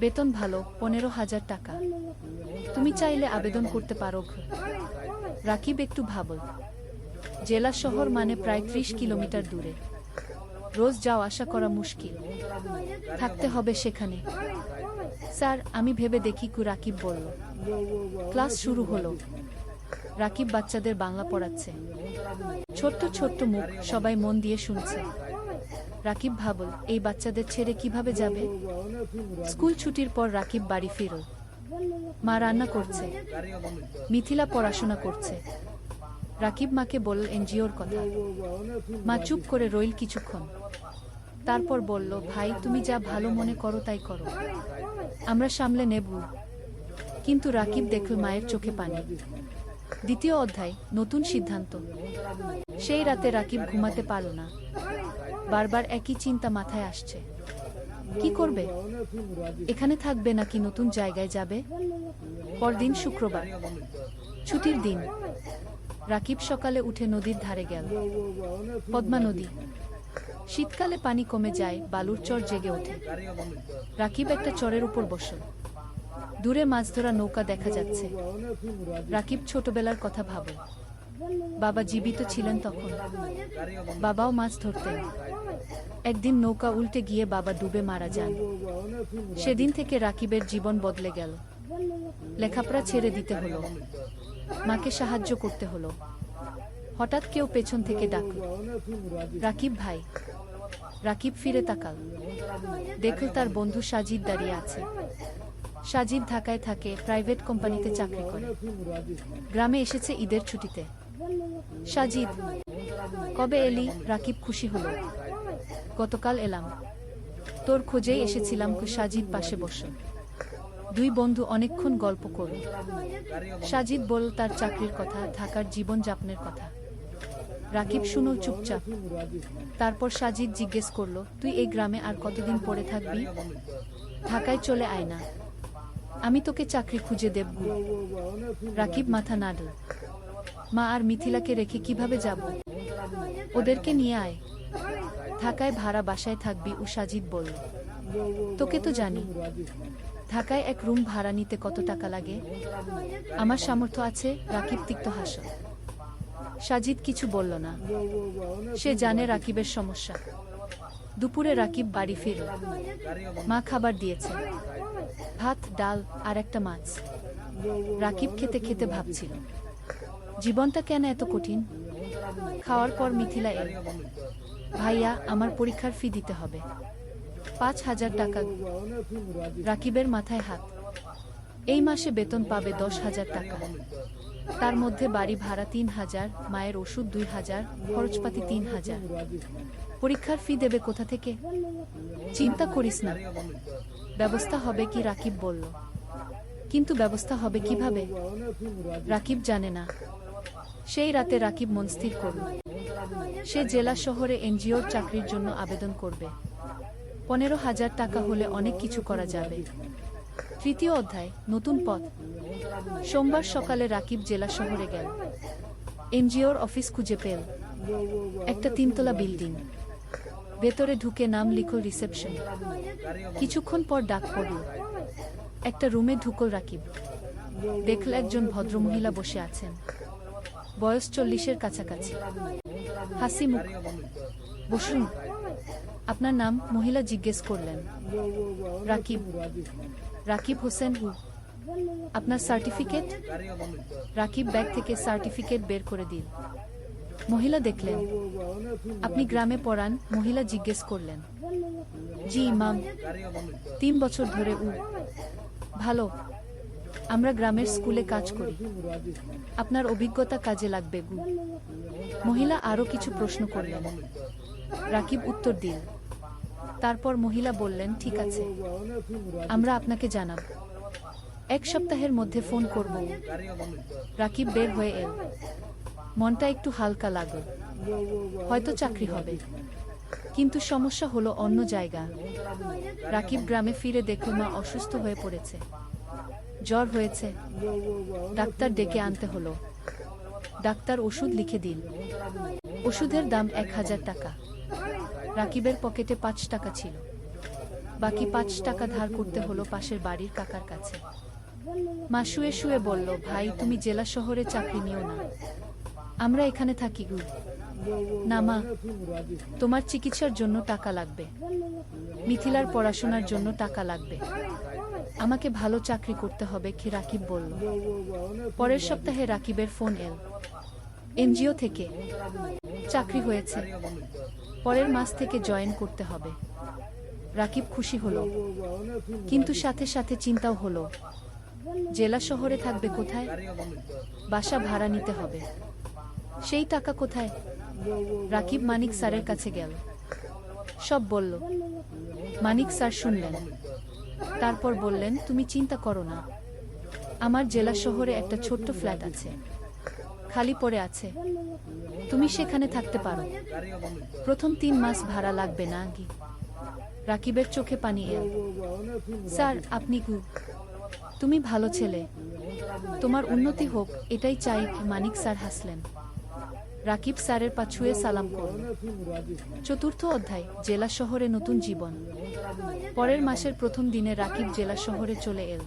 বেতন ভালো, 15,000 টাকা। তুমি চাইলে আবেদন করতে পারো। রাকিব একটু ভাবল। জেলা শহর মানে প্রায় 30 কিলোমিটার দূরে। রোজ যাওয়া আসা করা মুশকিল। থাকতে হবে সেখানে। স্যার, আমি ভেবে দেখি। রাকিব বলল। ক্লাস শুরু হলো। রাকিব বাচ্চাদের বাংলা পড়াচ্ছে। ছোট্ট ছোট্ট মুখ, সবাই মন দিয়ে শুনছে। রাকিব ভাবল, এই বাচ্চাদের ছেড়ে কিভাবে যাবে? স্কুল ছুটির পর রাকিব বাড়ি ফিরল। মা রান্না করছে, মিথিলা পড়াশোনা করছে। রাকিব মাকে বলল এনজিওর কথা। মা চুপ করে রইল কিছুক্ষণ। তারপর বলল, ভাই, তুমি যা ভালো মনে করো তাই করো, আমরা সামলে নেব। কিন্তু রাকিব দেখল মায়ের চোখে পানি। দ্বিতীয় অধ্যায়, নতুন সিদ্ধান্ত। সেই রাতে রাকিব ঘুমাতে পারল না। বারবার একই চিন্তা মাথায় আসছে। কি করবে? এখানে থাকবে নাকি নতুন জায়গায় যাবে? পরদিন শুক্রবার, ছুটির দিন। রাকিব সকালে উঠে নদীর ধারে গেল। পদ্মা নদী। শীতকালে পানি কমে যায়, বালুর চর জেগে ওঠে। রাকিব একটা চরের উপর বসল। দূরে মাছ ধরা নৌকা দেখা যাচ্ছে। রাকিব ছোটবেলার কথা ভাবল। বাবা জীবিত ছিলেন তখন। বাবাও মাছ ধরতেন। একদিন নৌকা উল্টে গিয়ে বাবা ডুবে মারা যান। সেদিন থেকে রাকিবের জীবন বদলে গেল। লেখাপড়া ছেড়ে দিতে হলো। মাকে সাহায্য করতে হলো। হঠাৎ কেউ পেছন থেকে ডাকল, রাকিব ভাই। রাকিব ফিরে তাকাল। দেখল তার বন্ধু সাজিদ দাঁড়িয়ে আছে। সাজিদ ঢাকায় থাকে, প্রাইভেট কোম্পানিতে চাকরি করে। গ্রামে এসেছে ঈদের ছুটিতে। সাজিদ, কবে এলি? রাকিব খুশি হলো। গতকাল এলাম। তোর খোঁজেই এসেছিলাম। সাজিদ পাশে বসল। দুই বন্ধু অনেকক্ষণ গল্প করল। সাজিদ বলল তার চাকরির কথা, ঢাকার জীবন যাপনের কথা। রাকিব শুনল চুপচাপ। তারপর সাজিদ জিজ্ঞেস করল, তুই এই গ্রামে আর কতদিন পড়ে থাকবি? ঢাকায় চলে আয় না, আমি তোকে চাকরি খুঁজে দেব। রাকিব মাথা নাড়ল। মা আর মিথিলাকে রেখে কিভাবে যাব? ওদেরকে নিয়ে আয়। ঢাকায় ভাড়া বাসায় থাকবি। সাজিদ বলল, তোকে তো জানি। ঢাকায় এক রুম ভাড়া নিতে কত টাকা লাগে? আমার সামর্থ্য আছে। রাকিব তিক্ত হাসল। সাজিদ কিছু বলল না। সে জানে রাকিবের সমস্যা। দুপুরে রাকিব বাড়ি ফিরল। মা খাবার দিয়েছে, ভাত, ডাল আর একটা মাছ। রাকিব খেতে খেতে ভাবছিল, জীবনটা কেন এত কঠিন? খাওয়ার পর মিথিলা এল। ভাইয়া, আমার পরীক্ষার ফি দিতে হবে। 5,000 টাকা। রাকিবের মাথায় হাত। এই মাসে বেতন পাবে 10,000 টাকা। তার মধ্যে বাড়ি ভাড়া 3,000, মায়ের ওষুধ 2,000, খরচপাতি 3,000। পরীক্ষার ফি দেবে কোথা থেকে? চিন্তা করিস না, ব্যবস্থা হবে কি? রাকিব বলল। কিন্তু ব্যবস্থা হবে কিভাবে? রাকিব জানে না। সেই রাতে রাকিব মন স্থির করল। সে জেলা শহরে এনজিওর চাকরির জন্য আবেদন করবে। 15,000 টাকা হলে অনেক কিছু করা যাবে। তৃতীয় অধ্যায়, নতুন পথ। সোমবার সকালে রাকিব জেলা শহরে গেল। এনজিওর অফিস খুঁজে পেল। একটা 3তলা বিল্ডিং। ভেতরে ঢুকে নাম লিখল রিসেপশন। কিছুক্ষণ পর ডাক পড়ল। একটা রুমে ঢুকল রাকিব। দেখল একজন ভদ্রমহিলা বসে আছেন। বয়স 40-এর কাছাকাছি, হাসি মুখ। বসুন। আপনার নাম? মহিলা জিজ্ঞেস করলেন। রাকিব। রাকিব হোসেন। আপনার সার্টিফিকেট? রাকিব ব্যাগ থেকে সার্টিফিকেট বের করে দিল। মহিলা দেখলেন। আপনি গ্রামে পড়ান? মহিলা জিজ্ঞেস করলেন। জি ইমাম, 3 বছর ধরে। ভালো। আমরা গ্রামের স্কুলে কাজ করি। আপনার অভিজ্ঞতা কাজে লাগবে। মহিলা আরও কিছু প্রশ্ন করলেন। রাকিব উত্তর দিল। তারপর মহিলা বললেন, ঠিক আছে, আমরা আপনাকে জানাব। 1 সপ্তাহের মধ্যে ফোন করব। রাকিব বের হয়ে এল। মনটা একটু হালকা লাগল। হয়তো চাকরি হবে। কিন্তু সমস্যা হলো অন্য জায়গা। রাকিব গ্রামে ফিরে দেখল মা অসুস্থ হয়ে পড়েছে। জ্বর হয়েছে। ডাক্তার ডেকে আনতে হলো। ডাক্তার ওষুধ লিখে দিল। ওষুধের দাম 1000 টাকা। রাকিবের পকেটে 5 টাকা ছিল। বাকি 5 টাকা ধার করতে হলো পাশের বাড়ির কাকার কাছে। মা শুয়ে শুয়ে বলল, ভাই তুমি জেলা শহরে চাকরি নিও না, আমরা এখানে থাকি। না মা, তোমার চিকিৎসার জন্য টাকা লাগবে, মিথিলার পড়াশোনার জন্য টাকা লাগবে, আমাকে ভালো চাকরি করতে হবে, কি রাকিব বলল। পরের সপ্তাহে রাকিবের ফোন এল এনজিও থেকে। চাকরি হয়েছে, পরের মাস থেকে জয়েন করতে হবে। রাকিব খুশি হলো, কিন্তু সাথে সাথে চিন্তাও হলো। জেলা শহরে থাকবে কোথায়? বাসা ভাড়া নিতে হবে। সেই টাকা কোথায়? রাকিব মানিক স্যারের কাছে গেল, সব বলল। মানিক স্যার শুনলেন। তারপর বললেন, তুমি চিন্তা করো না, আমার জেলা শহরে একটা ছোট্ট ফ্ল্যাট আছে, খালি পড়ে আছে, তুমি সেখানে থাকতে পারো। প্রথম 3 মাস ভাড়া লাগবে না। রাকিবের চোখে পানি এল। স্যার আপনি তুমি ভালো ছেলে, তোমার উন্নতি হোক এটাই চাই। মানিক স্যার হাসলেন। রাকিব স্যারের পা ছুঁয়ে সালাম করল। 4র্থ অধ্যায়, জেলা শহরে নতুন জীবন। পরের মাসের প্রথম দিনে রাকিব জেলা শহরে চলে এল।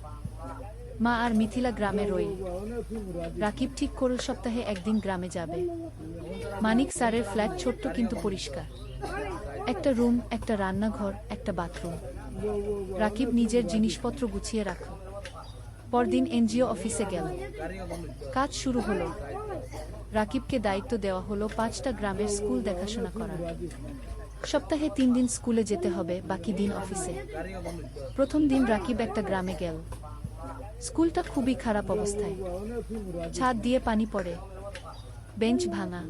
মা আর মিথিলা গ্রামে রইল। রাকিব ঠিক করল সপ্তাহে একদিন গ্রামে যাবে। মানিক স্যারের ফ্ল্যাট ছোট্ট কিন্তু পরিষ্কার। একটা রুম, একটা রান্নাঘর, একটা বাথরুম। রাকিব নিজের জিনিসপত্র গুছিয়ে রাখল। পরদিন এনজিও অফিসে গেল। কাজ শুরু হলো। রাকিবকে দায়িত্ব দেওয়া হলো 5টা গ্রামের স্কুল দেখাশোনা করার। সপ্তাহে 3 দিন স্কুলে যেতে হবে, বাকি দিন অফিসে। প্রথম দিন রাকিব একটা গ্রামে গেল। স্কুলটা খুবই খারাপ অবস্থায়, ছাদ দিয়ে পানি পড়ে, বেঞ্চ ভাঙা,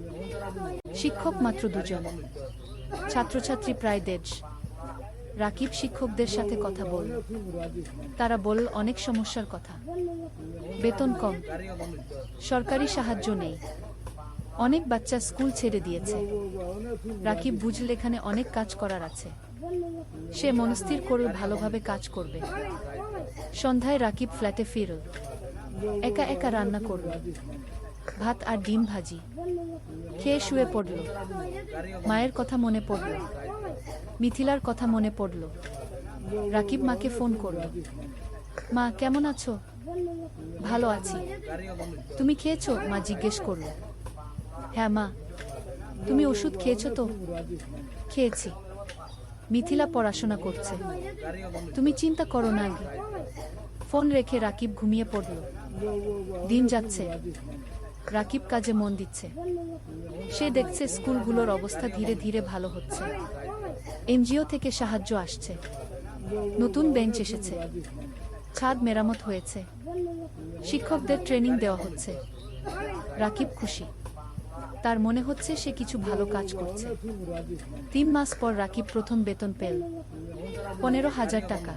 শিক্ষক মাত্র 2 জন, ছাত্রছাত্রী প্রায় 150। রাকিব শিক্ষকদের সাথে কথা বলল। তারা বলল অনেক সমস্যার কথা, বেতন কম, সরকারি সাহায্য নেই, অনেক বাচ্চা স্কুল ছেড়ে দিয়েছে। রাকিব বুঝল এখানে অনেক কাজ করার আছে। সে মনস্থির করল ভালোভাবে কাজ করবে। সন্ধ্যায় রাকিব ফ্ল্যাটে ফিরল। একা একা রান্না করল, ভাত আর ডিম ভাজি। খেয়ে শুয়ে পড়ল। মায়ের কথা মনে পড়ল, মিথিলার কথা মনে পড়ল। রাকিব মাকে ফোন করল। মা কেমন আছো? ভালো আছি। তুমি খেয়েছো? মা জিজ্ঞেস করল। হ্যাঁ মা। তুমি ওষুধ খেয়েছো তো? খেয়েছি। মিথিলা পড়াশোনা করছে, তুমি চিন্তা করো না। ফোন রেখে রাকিব ঘুমিয়ে পড়ল। দিন যাচ্ছে, রাকিব কাজে মন দিচ্ছে। সে দেখছে স্কুলগুলোর অবস্থা ধীরে ধীরে ভালো হচ্ছে। এনজিও থেকে সাহায্য আসছে, নতুন বেঞ্চ এসেছে, ছাদ মেরামত হয়েছে, শিক্ষকদের ট্রেনিং দেওয়া হচ্ছে। রাকিব খুশি, তার মনে হচ্ছে সে কিছু ভালো কাজ করছে। 3 মাস পর রাকিব প্রথম বেতন পেল, 15,000 টাকা।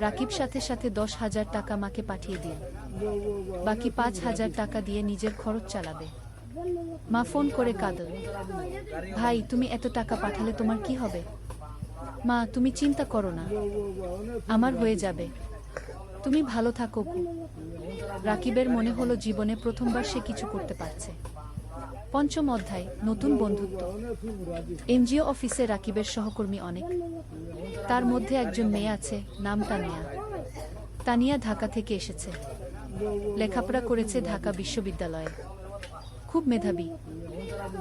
রাকিব সাথে সাথে 10,000 টাকা মাকে পাঠিয়ে দিল। বাকি 5,000 টাকা দিয়ে নিজের খরচ চালাবে। মা ফোন করে কাঁদল। ভাই তুমি এত টাকা পাঠালে তোমার কি হবে? মা তুমি চিন্তা করো না, আমার হয়ে যাবে, তুমি ভালো থাকো। রাকিবের মনে হলো জীবনে প্রথমবার সে কিছু করতে পারছে। 5ম অধ্যায়, নতুন বন্ধুত্ব। এনজিও অফিসে রাকিবের সহকর্মী অনেক। তার মধ্যে একজন মেয়ে আছে, নাম তানিয়া। তানিয়া ঢাকা থেকে এসেছে, লেখাপড়া করেছে ঢাকা বিশ্ববিদ্যালয়ে। খুব মেধাবী,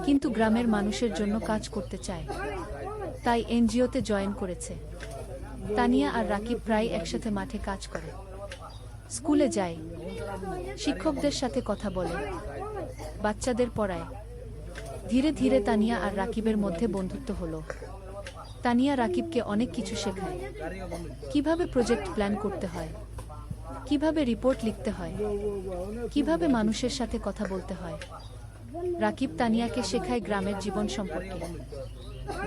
কিন্তু গ্রামের মানুষের জন্য কাজ করতে চায়, তাই এনজিওতে জয়েন করেছে। তানিয়া আর রাকিব প্রায় একসাথে মাঠে কাজ করে, স্কুলে যায়, শিক্ষকদের সাথে কথা বলে, বাচ্চাদের পড়ায়। ধীরে ধীরে তানিয়া আর রাকিবের মধ্যে বন্ধুত্ব হলো। তানিয়া রাকিবকে অনেক কিছু শেখায়, কিভাবে প্রজেক্ট প্ল্যান করতে হয়, কিভাবে রিপোর্ট লিখতে হয়, কিভাবে মানুষের সাথে কথা বলতে হয়। রাকিব তানিয়াকে শেখায় গ্রামের জীবন সম্পর্কে,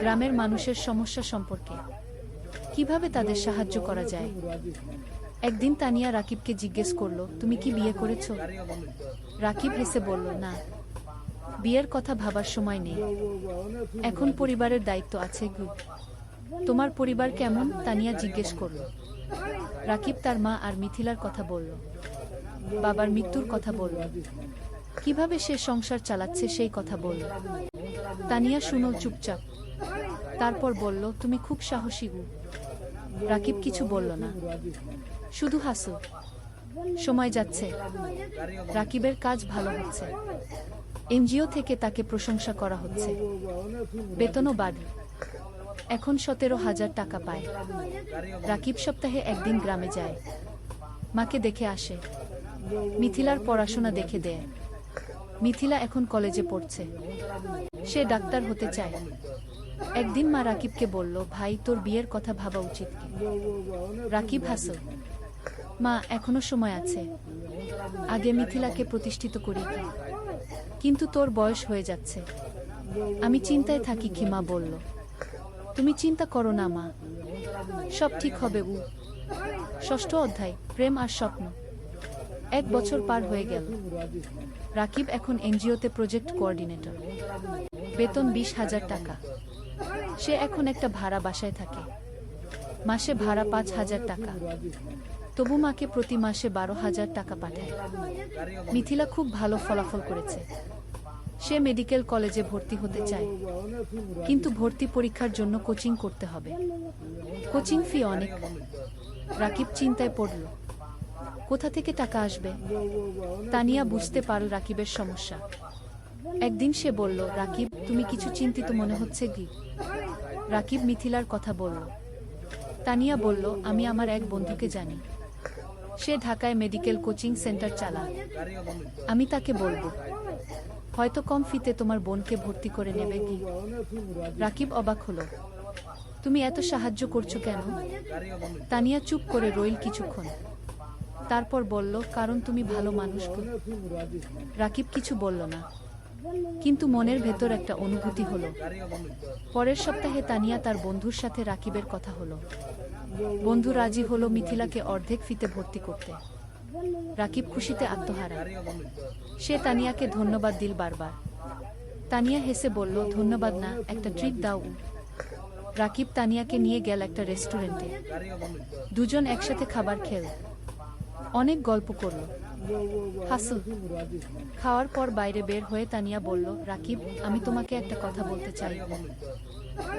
গ্রামের মানুষের সমস্যা সম্পর্কে, কিভাবে তাদের সাহায্য করা যায়। একদিন তানিয়া রাকিবকে জিজ্ঞেস করলো, তুমি কি বিয়ে করেছো? রাকিব হেসে বলল, না, বিয়ের কথা ভাবার সময় নেই, এখন পরিবারের দায়িত্ব আছে। তোমার পরিবার কেমন? তানিয়া জিজ্ঞেস করল। রাকিব তার মা আর মিথিলার কথা বলল, বাবার মৃত্যুর কথা বলল, কিভাবে সে সংসার চালাচ্ছে সেই কথা বলল। তানিয়া শুনো চুপচাপ, তারপর বলল, তুমি খুব সাহসী গো। রাকিব কিছু বলল না, শুধু হাসো। সময় যাচ্ছে, রাকিবের কাজ ভালো হচ্ছে, এনজিও থেকে তাকে প্রশংসা করা হচ্ছে, বেতনও বাড়ে, এখন 17,000 টাকা পায়। রাকিব সপ্তাহে একদিন গ্রামে যায়, মাকে দেখে আসে, মিথিলার পড়াশোনা দেখে দেয়। মিথিলা এখন কলেজে পড়ছে, সে ডাক্তার হতে চায়। একদিন মা রাকিবকে বলল, ভাই, তোর বিয়ের কথা ভাবা উচিত কি? রাকিব হাসল, মা, এখনো সময় আছে, আগে মিথিলাকে প্রতিষ্ঠিত করি কি। কিন্তু তোর বয়স হয়ে যাচ্ছে, আমি চিন্তায় থাকি কি। মা বলল, তুমি চিন্তা করো না মা, সব ঠিক হবে। ষষ্ঠ অধ্যায়, প্রেম আর স্বপ্ন। 1 বছর পার হয়ে গেল। রাকিব এখন এনজিওতে প্রজেক্ট কোঅর্ডিনেটর, বেতন 20,000 টাকা। সে এখন একটা ভাড়া বাসায় থাকে, মাসে ভাড়া 5,000 টাকা। তবু মাকে প্রতি মাসে 12,000 টাকা পাঠায়। মিথিলা খুব ভালো ফলাফল করেছে, সে মেডিকেল কলেজে ভর্তি হতে চায়, কিন্তু ভর্তি পরীক্ষার জন্য কোচিং করতে হবে, কোচিং ফি অনেক। রাকিব চিন্তায় পড়ল, কোথা থেকে টাকা আসবে। তানিয়া বুঝতে পারল রাকিবের সমস্যা। একদিন সে বলল, রাকিব, তুমি কিছু চিন্তিত মনে হচ্ছে কি? রাকিব মিথিলার কথা বলল। তানিয়া বলল, আমি আমার এক বন্ধুকে জানি, সে ঢাকায় মেডিকেল কোচিং সেন্টার চালায়, আমি তাকে বলবো, হয়তো কম ফিতে তোমার বোনকে ভর্তি করে নেবে কি। রাকিব অবাক হলো, তুমি এত সাহায্য করছো কেন? তানিয়া চুপ করে রইল কিছুক্ষণ, তারপর বলল, কারণ তুমি ভালো মানুষ। রাকিব কিছু বলল না, কিন্তু মনের ভেতর একটা অনুভূতি হলো। পরের সপ্তাহে তানিয়া তার বন্ধুর সাথে রাকিবের কথা হলো। বন্ধু রাজি হলো মিথিলাকে অর্ধেক ফিতে ভর্তি করতে। রাকিব খুশিতে আত্মহারা, সে তানিয়াকে ধন্যবাদ দিল বারবার। তানিয়া হেসে বলল, ধন্যবাদ না, একটা ট্রিট দাও। রাকিব তানিয়াকে নিয়ে গেল একটা রেস্টুরেন্টে, দুজন একসাথে খাবার খেল, অনেক গল্প করল, হাসল। খাওয়ার পর বাইরে বের হয়ে তানিয়া বলল, রাকিব, আমি তোমাকে একটা কথা বলতে চাই।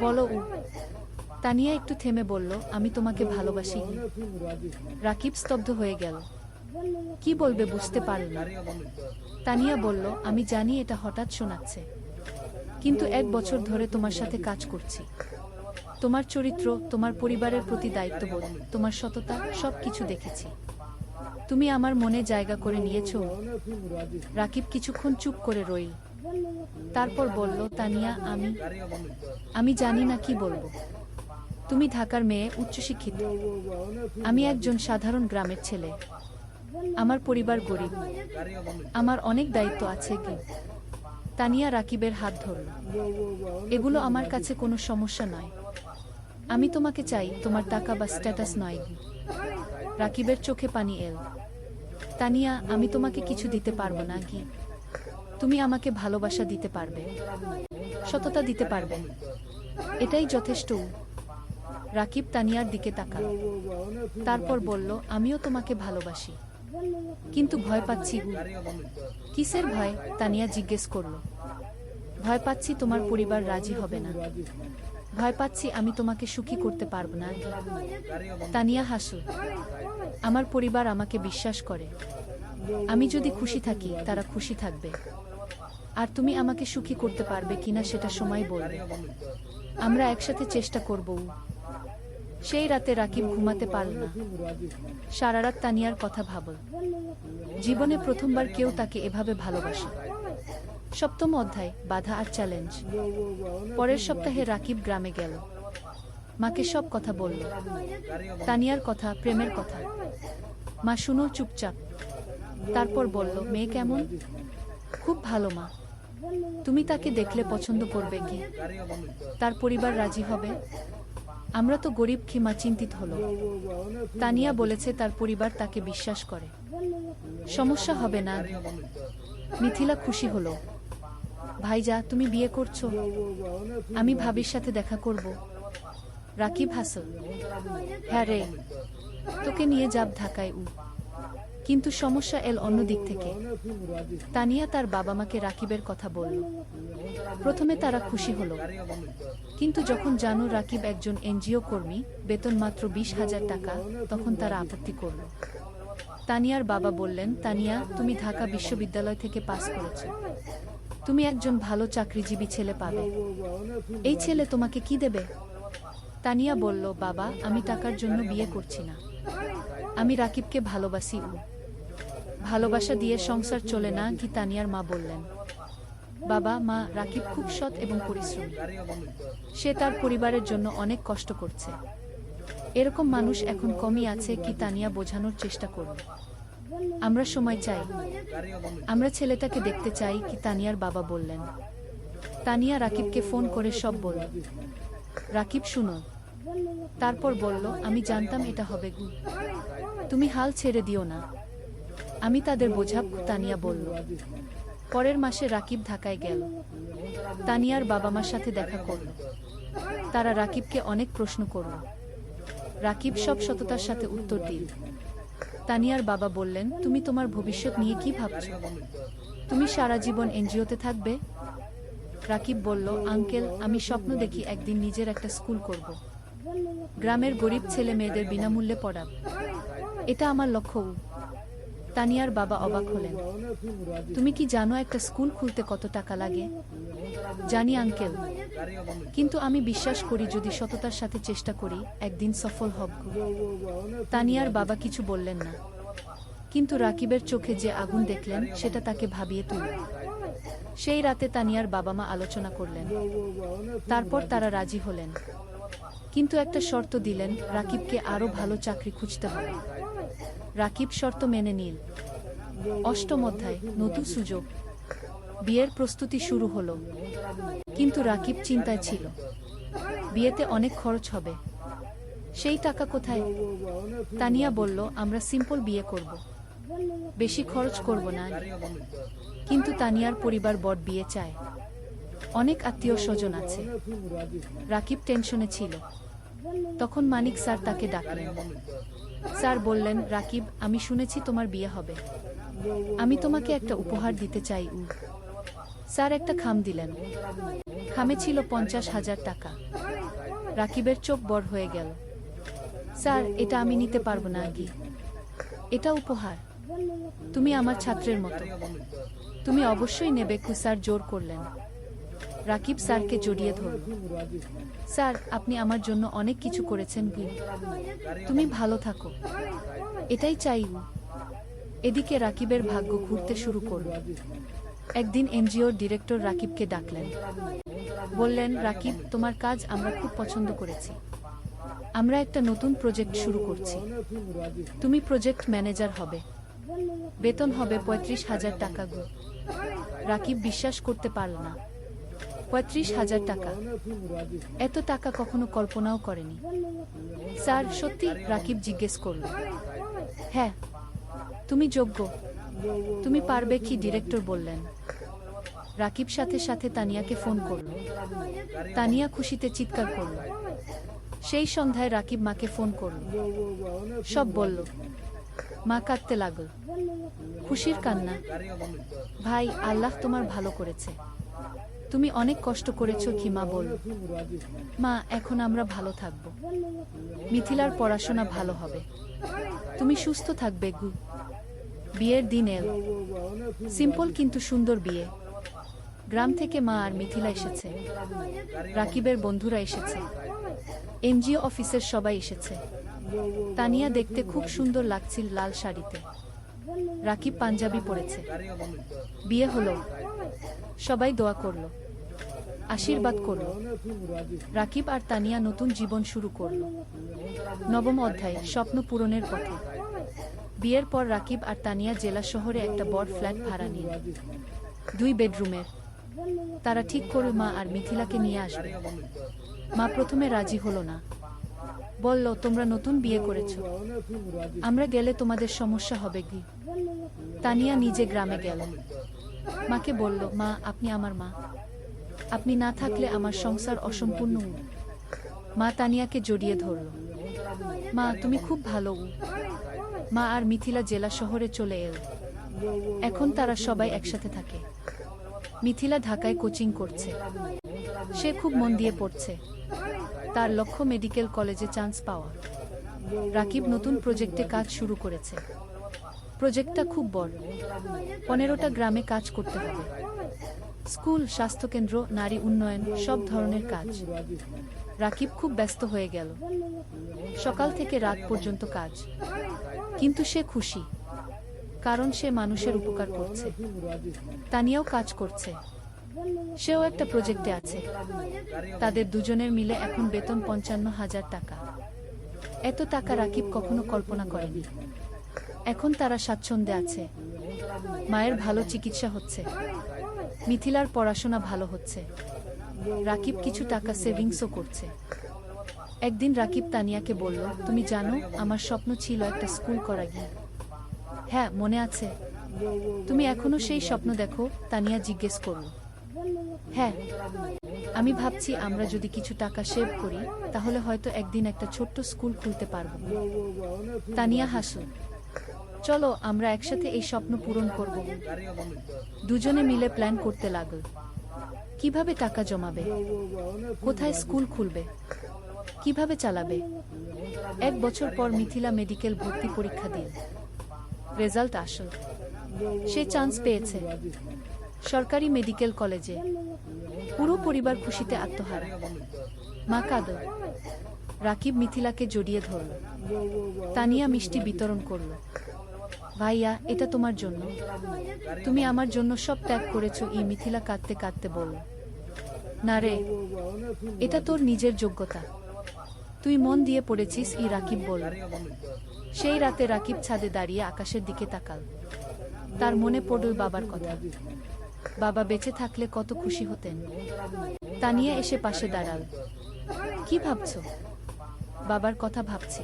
বলো। তানিয়া একটু থেমে বলল, আমি তোমাকে ভালোবাসি। রাকিব স্তব্ধ হয়ে গেল, কি বলবে বুঝতে পারল না। তানিয়া বলল, আমি জানি এটা হঠাৎ শোনাচ্ছে, কিন্তু 1 বছর ধরে তোমার সাথে কাজ করছি, তোমার চরিত্র, তোমার পরিবারের প্রতি দায়িত্ববোধ, তোমার সততা, সব কিছু দেখেছি। তুমি আমার মনে জায়গা করে নিয়েছ। রাকিব কিছুক্ষণ চুপ করে রইল, তারপর বলল, তানিয়া, আমি জানি না কি বলবো। তুমি ঢাকার মেয়ে, উচ্চশিক্ষিত, আমি একজন সাধারণ গ্রামের ছেলে, আমার পরিবার গরিব, আমার অনেক দায়িত্ব আছে। কি তানিয়া রাকিবের হাত ধরল, এগুলো আমার কাছে কোনো সমস্যা নয়, আমি তোমাকে চাই, তোমার টাকা বা স্ট্যাটাস নয়। রাকিবের চোখে পানি এল। তানিয়া, আমি তোমাকে কিছু দিতে পারবো না। কি তুমি আমাকে ভালোবাসা দিতে পারবে, সততা দিতে পারবে, এটাই যথেষ্ট। রাকিব তানিয়ার দিকে তাকাল, তারপর বলল, আমিও তোমাকে ভালোবাসি, কিন্তু ভয় পাচ্ছি। কিসের ভয়? তানিয়া জিজ্ঞেস করল। ভয় পাচ্ছি তোমার পরিবার রাজি হবে না, ভয় পাচ্ছি আমি তোমাকে সুখী করতে পারব না। তানিয়া হাসল, আমার পরিবার আমাকে বিশ্বাস করে, আমি যদি খুশি থাকি তারা খুশি থাকবে, আর তুমি আমাকে সুখী করতে পারবে কিনা সেটা সময় বলবে। আমরা একসাথে চেষ্টা করব। সেই রাতে রাকিব ঘুমাতে পারল না। সারা রাত তানিয়ার কথা ভাবল। জীবনে প্রথমবার কেউ তাকে এভাবে ভালোবাসে। সপ্তম অধ্যায়, বাধা আর চ্যালেঞ্জ। পরের সপ্তাহে রাকিব গ্রামে গেল। মাকে সব কথা বলল, তানিয়ার কথা, প্রেমের কথা। মা শুনো চুপচাপ। তারপর বলল, মেয়ে কেমন? খুব ভালো মা। তুমি তাকে দেখলে পছন্দ করবে কি? তার পরিবার রাজি হবে? আমরা তো গরিব, মা চিন্তিত হলো। তানিয়া বলেছে তার পরিবার তাকে বিশ্বাস করে, সমস্যা হবে না। মিথিলা খুশি হলো। ভাইজা, তুমি বিয়ে করছো? আমি ভাবির সাথে দেখা করব। রাকিব হাসল। হ্যাঁ রে, তোকে নিয়ে যাব ঢাকায়। কিন্তু সমস্যা এল অন্য দিক থেকে। তানিয়া তার বাবা মাকে রাকিবের কথা বলল। প্রথমে তারা খুশি হলো, কিন্তু যখন জানো রাকিব একজন এনজিও কর্মী, বেতন মাত্র 20,000 টাকা, তখন তারা আপত্তি করল। তানিয়ার বাবা বললেন, তানিয়া, তুমি ঢাকা বিশ্ববিদ্যালয় থেকে পাস করেছ, তুমি একজন ভালো চাকরিজীবী ছেলে পাবে। এই ছেলে তোমাকে কি দেবে? তানিয়া বলল, বাবা, আমি টাকার জন্য বিয়ে করছি না, আমি রাকিবকে ভালোবাসি। ভালোবাসা দিয়ে সংসার চলে না কি? তানিয়ার মা বললেন। বাবা মা, রাকিব খুব সৎ এবং পরিশ্রমী। সে তার পরিবারের জন্য অনেক কষ্ট করছে। এরকম মানুষ এখন কমই আছে কি? তানিয়া বোঝানোর চেষ্টা করল। আমরা সময় চাই, আমরা ছেলেটাকে দেখতে চাই কি? তানিয়ার বাবা বললেন। তানিয়া রাকিবকে ফোন করে সব বলল। রাকিব শুনো। তারপর বলল, আমি জানতাম এটা হবে গু, তুমি হাল ছেড়ে দিও না, আমি তাদের বোঝাব। তানিয়া বলল। পরের মাসে রাকিব ঢাকায় গেল। তানিয়ার বাবা মার সাথে দেখা করল। তারা রাকিবকে অনেক প্রশ্ন করল। রাকিব সব সততার সাথে উত্তর দিল। তানিয়ার বাবা বললেন, তুমি তোমার ভবিষ্যৎ নিয়ে কি ভাবছো? তুমি সারা জীবন এনজিওতে থাকবে? রাকিব বলল, আঙ্কেল, আমি স্বপ্ন দেখি একদিন নিজের একটা স্কুল করব, গ্রামের গরিব ছেলে মেয়েদের বিনামূল্যে পড়াব, এটা আমার লক্ষ্য। তানিয়ার বাবা অবাক হলেন। তুমি কি জানো একটা স্কুল খুলতে কত টাকা লাগে? জানি আঙ্কেল, কিন্তু আমি বিশ্বাস করি যদি সততার সাথে চেষ্টা করি, একদিন সফল হব। তানিয়ার বাবা কিছু বললেন না, কিন্তু রাকিবের চোখে যে আগুন দেখলেন সেটা তাকে ভাবিয়ে তুলল। সেই রাতে তানিয়ার বাবা মা আলোচনা করলেন। তারপর তারা রাজি হলেন, কিন্তু একটা শর্ত দিলেন, রাকিবকে আরো ভালো চাকরি খুঁজতে হবে। রাকিব শর্ত মেনে নিল। অষ্টম অধ্যায়, নতুন সুযোগ। বিয়ের প্রস্তুতি শুরু হলো, কিন্তু রাকিব চিন্তায় ছিল। বিয়েতে অনেক খরচ হবে, সেই টাকা কোথায়? তানিয়া বলল, আমরা সিম্পল বিয়ে করব, বেশি খরচ করব না। কিন্তু তানিয়ার পরিবার বড় বিয়ে চায়, অনেক আত্মীয় স্বজন আছে। রাকিব টেনশনে ছিল। তখন মানিক স্যার তাকে ডাকলেন। স্যার বললেন, রাকিব, আমি শুনেছি তোমার বিয়ে হবে, আমি তোমাকে একটা উপহার দিতে চাই। স্যার একটা খাম দিলেন। খামে ছিল 50,000 টাকা। রাকিবের চোখ বড় হয়ে গেল। স্যার, এটা আমি নিতে পারবো না। এটা উপহার, তুমি আমার ছাত্রের মতো, তুমি অবশ্যই নেবে। স্যার জোর করলেন। রাকিব স্যারকে জড়িয়ে ধরল। স্যার, আপনি আমার জন্য অনেক কিছু করেছেন। তুমি ভালো থাকো, এটাই চাই। এদিকে রাকিবের ভাগ্য ঘুরতে শুরু করল। একদিন এনজিওর ডিরেক্টর রাকিবকে ডাকলেন। বললেন, রাকিব, তোমার কাজ আমরা খুব পছন্দ করেছি, আমরা একটা নতুন প্রজেক্ট শুরু করছি, তুমি প্রজেক্ট ম্যানেজার হবে, বেতন হবে 35,000 টাকা। রাকিব বিশ্বাস করতে পারল না। 35,000 টাকা, এত টাকা কখনো কল্পনাও করেনি। স্যার, সত্যি? রাকিব জিজ্ঞেস করল। হ্যাঁ, তুমি যোগ্য, তুমি পারবে কি? ডিরেক্টর বললেন। রাকিব সাথে সাথে তানিয়াকে ফোন করল। তানিয়া খুশিতে চিৎকার করল। সেই সন্ধ্যায় রাকিব মাকে ফোন করল, সব বলল। মা কাঁদতে লাগল, খুশির কান্না। ভাই, আল্লাহ তোমার ভালো করেছে, তুমি অনেক কষ্ট করেছো। কি? মা বলল। মা, এখন আমরা ভালো থাকব, মিথিলার পড়াশোনা ভালো হবে, তুমি সুস্থ থাকবে। বিয়ের দিন এল। সিম্পল কিন্তু সুন্দর বিয়ে। গ্রাম থেকে মা আর মিথিলা এসেছে, রাকিবের বন্ধুরা এসেছে, এনজিও অফিসের সবাই এসেছে। তানিয়া দেখতে খুব সুন্দর লাগছিল লাল শাড়িতে, রাকিব পাঞ্জাবি পরেছে। বিয়ে হলো, সবাই দোয়া করল, আশীর্বাদ করল। রাকিব আর তানিয়া নতুন জীবন শুরু করল। নবম অধ্যায়, স্বপ্ন পূরণের পথে। বিয়ের পর রাকিব আর তানিয়া জেলা শহরে একটা বড় ফ্ল্যাট ভাড়া নিল, 2 বেডরুমের। তারা ঠিক করল মা আর মিথিলাকে নিয়ে আসবে। মা প্রথমে রাজি হলো না, বলল, তোমরা নতুন বিয়ে করেছ, আমরা গেলে তোমাদের সমস্যা হবে কি? তানিয়া নিজে গ্রামে গেল, মাকে বলল, মা আপনি আমার মা, আপনি না থাকলে আমার সংসার অসম্পূর্ণ। মা তানিয়াকে জড়িয়ে ধরল, মা তুমি খুব ভালো। মা আর মিথিলা জেলা শহরে চলে এল। এখন তারা সবাই একসাথে থাকে। মিথিলা ঢাকায় কোচিং করছে, সে খুব মন দিয়ে পড়ছে। তার লক্ষ্য মেডিকেল কলেজে চান্স পাওয়া। রাকিব নতুন প্রজেক্টে কাজ শুরু করেছে। প্রজেক্টটা খুব বড়, 15টা গ্রামে কাজ করতে হবে। স্কুল, স্বাস্থ্যকেন্দ্র, নারী উন্নয়ন, সব ধরনের কাজ। রাকিব খুব ব্যস্ত হয়ে গেল, সকাল থেকে রাত পর্যন্ত কাজ। কিন্তু সে খুশি, কারণ সে মানুষের উপকার করছে। তানিয়াও কাজ করছে, সেও একটা প্রজেক্টে আছে। তাদের দুজনের মিলে এখন বেতন 55,000 টাকা। এত টাকা রাকিব কখনো কল্পনা করেনি। এখন তারা স্বাচ্ছন্দ্যে আছে। মায়ের ভালো চিকিৎসা হচ্ছে, মিথিলার পড়াশোনা ভালো হচ্ছে, রাকিব কিছু টাকা সেভিংসও করছে। একদিন রাকিব তানিয়াকে বলল, তুমি জানো আমার স্বপ্ন ছিল একটা স্কুল করা। গিয়ে হ্যাঁ মনে আছে, তুমি এখনো সেই স্বপ্ন দেখো? তানিয়া জিজ্ঞেস করল। হ্যাঁ, আমি ভাবছি আমরা যদি কিছু টাকা সেভ করি তাহলে হয়তো একদিন একটা ছোট্ট স্কুল খুলতে পারব। তানিয়া হাসল, চলো আমরা একসাথে এই স্বপ্ন পূরণ করব। দুজনে মিলে প্ল্যান করতে লাগল, কিভাবে টাকা জমাবে, কোথায় স্কুল খুলবে, কিভাবে চালাবে। 1 বছর পর মিথিলা মেডিকেল ভর্তি পরীক্ষা দিল। রেজাল্ট আসল, সে চান্স পেয়েছে সরকারি মেডিকেল কলেজে। পুরো পরিবার খুশিতে আত্মহারা। মা কাঁদল। রাকিব মিথিলাকে জড়িয়ে ধরল, তানিয়া মিষ্টি বিতরণ করল। ভাইয়া, এটা তোমার জন্য, তুমি আমার জন্য সব ত্যাগ করেছো। মিথিলা কাঁদতে কাঁদতে বলল, না রে, এটা তোর নিজের যোগ্যতা, তুই মন দিয়ে পড়েছিস। রাকিব বলল। সেই রাতে রাকিব ছাদে দাঁড়িয়ে আকাশের দিকে তাকাল। তার মনে পড়ল বাবার কথা। বাবা বেঁচে থাকলে কত খুশি হতেন। তানিয়া এসে পাশে দাঁড়াল। কি ভাবছো? বাবার কথা ভাবছি,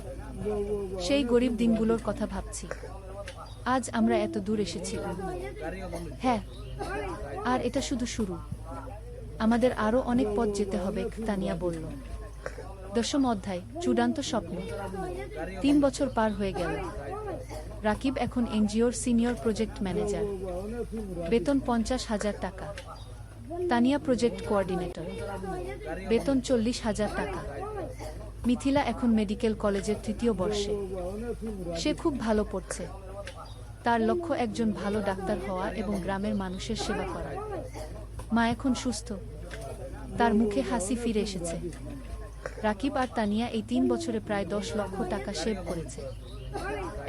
সেই গরিব দিনগুলোর কথা ভাবছি। আজ আমরা এত দূর এসেছি। হ্যাঁ, আর এটা শুধু শুরু, আমাদের আরো অনেক পথ যেতে হবে। তানিয়া বলল। 10ম অধ্যায়, চূড়ান্ত স্বপ্ন। 3 বছর পার হয়ে গেল। রাকিব এখন এনজিওর সিনিয়র প্রজেক্ট ম্যানেজার, বেতন 50,000 টাকা। তানিয়া প্রজেক্ট কোঅর্ডিনেটর, বেতন 40,000 টাকা। মিথিলা এখন মেডিকেল কলেজের 3য় বর্ষে, সে খুব ভালো পড়ছে। তার লক্ষ্য একজন ভালো ডাক্তার হওয়া এবং গ্রামের মানুষের সেবা করা। মা এখন সুস্থ, তার মুখে হাসি ফিরে এসেছে। রাকিব আর তানিয়া এই 3 বছরে প্রায় 10 লক্ষ টাকা সেভ করেছে।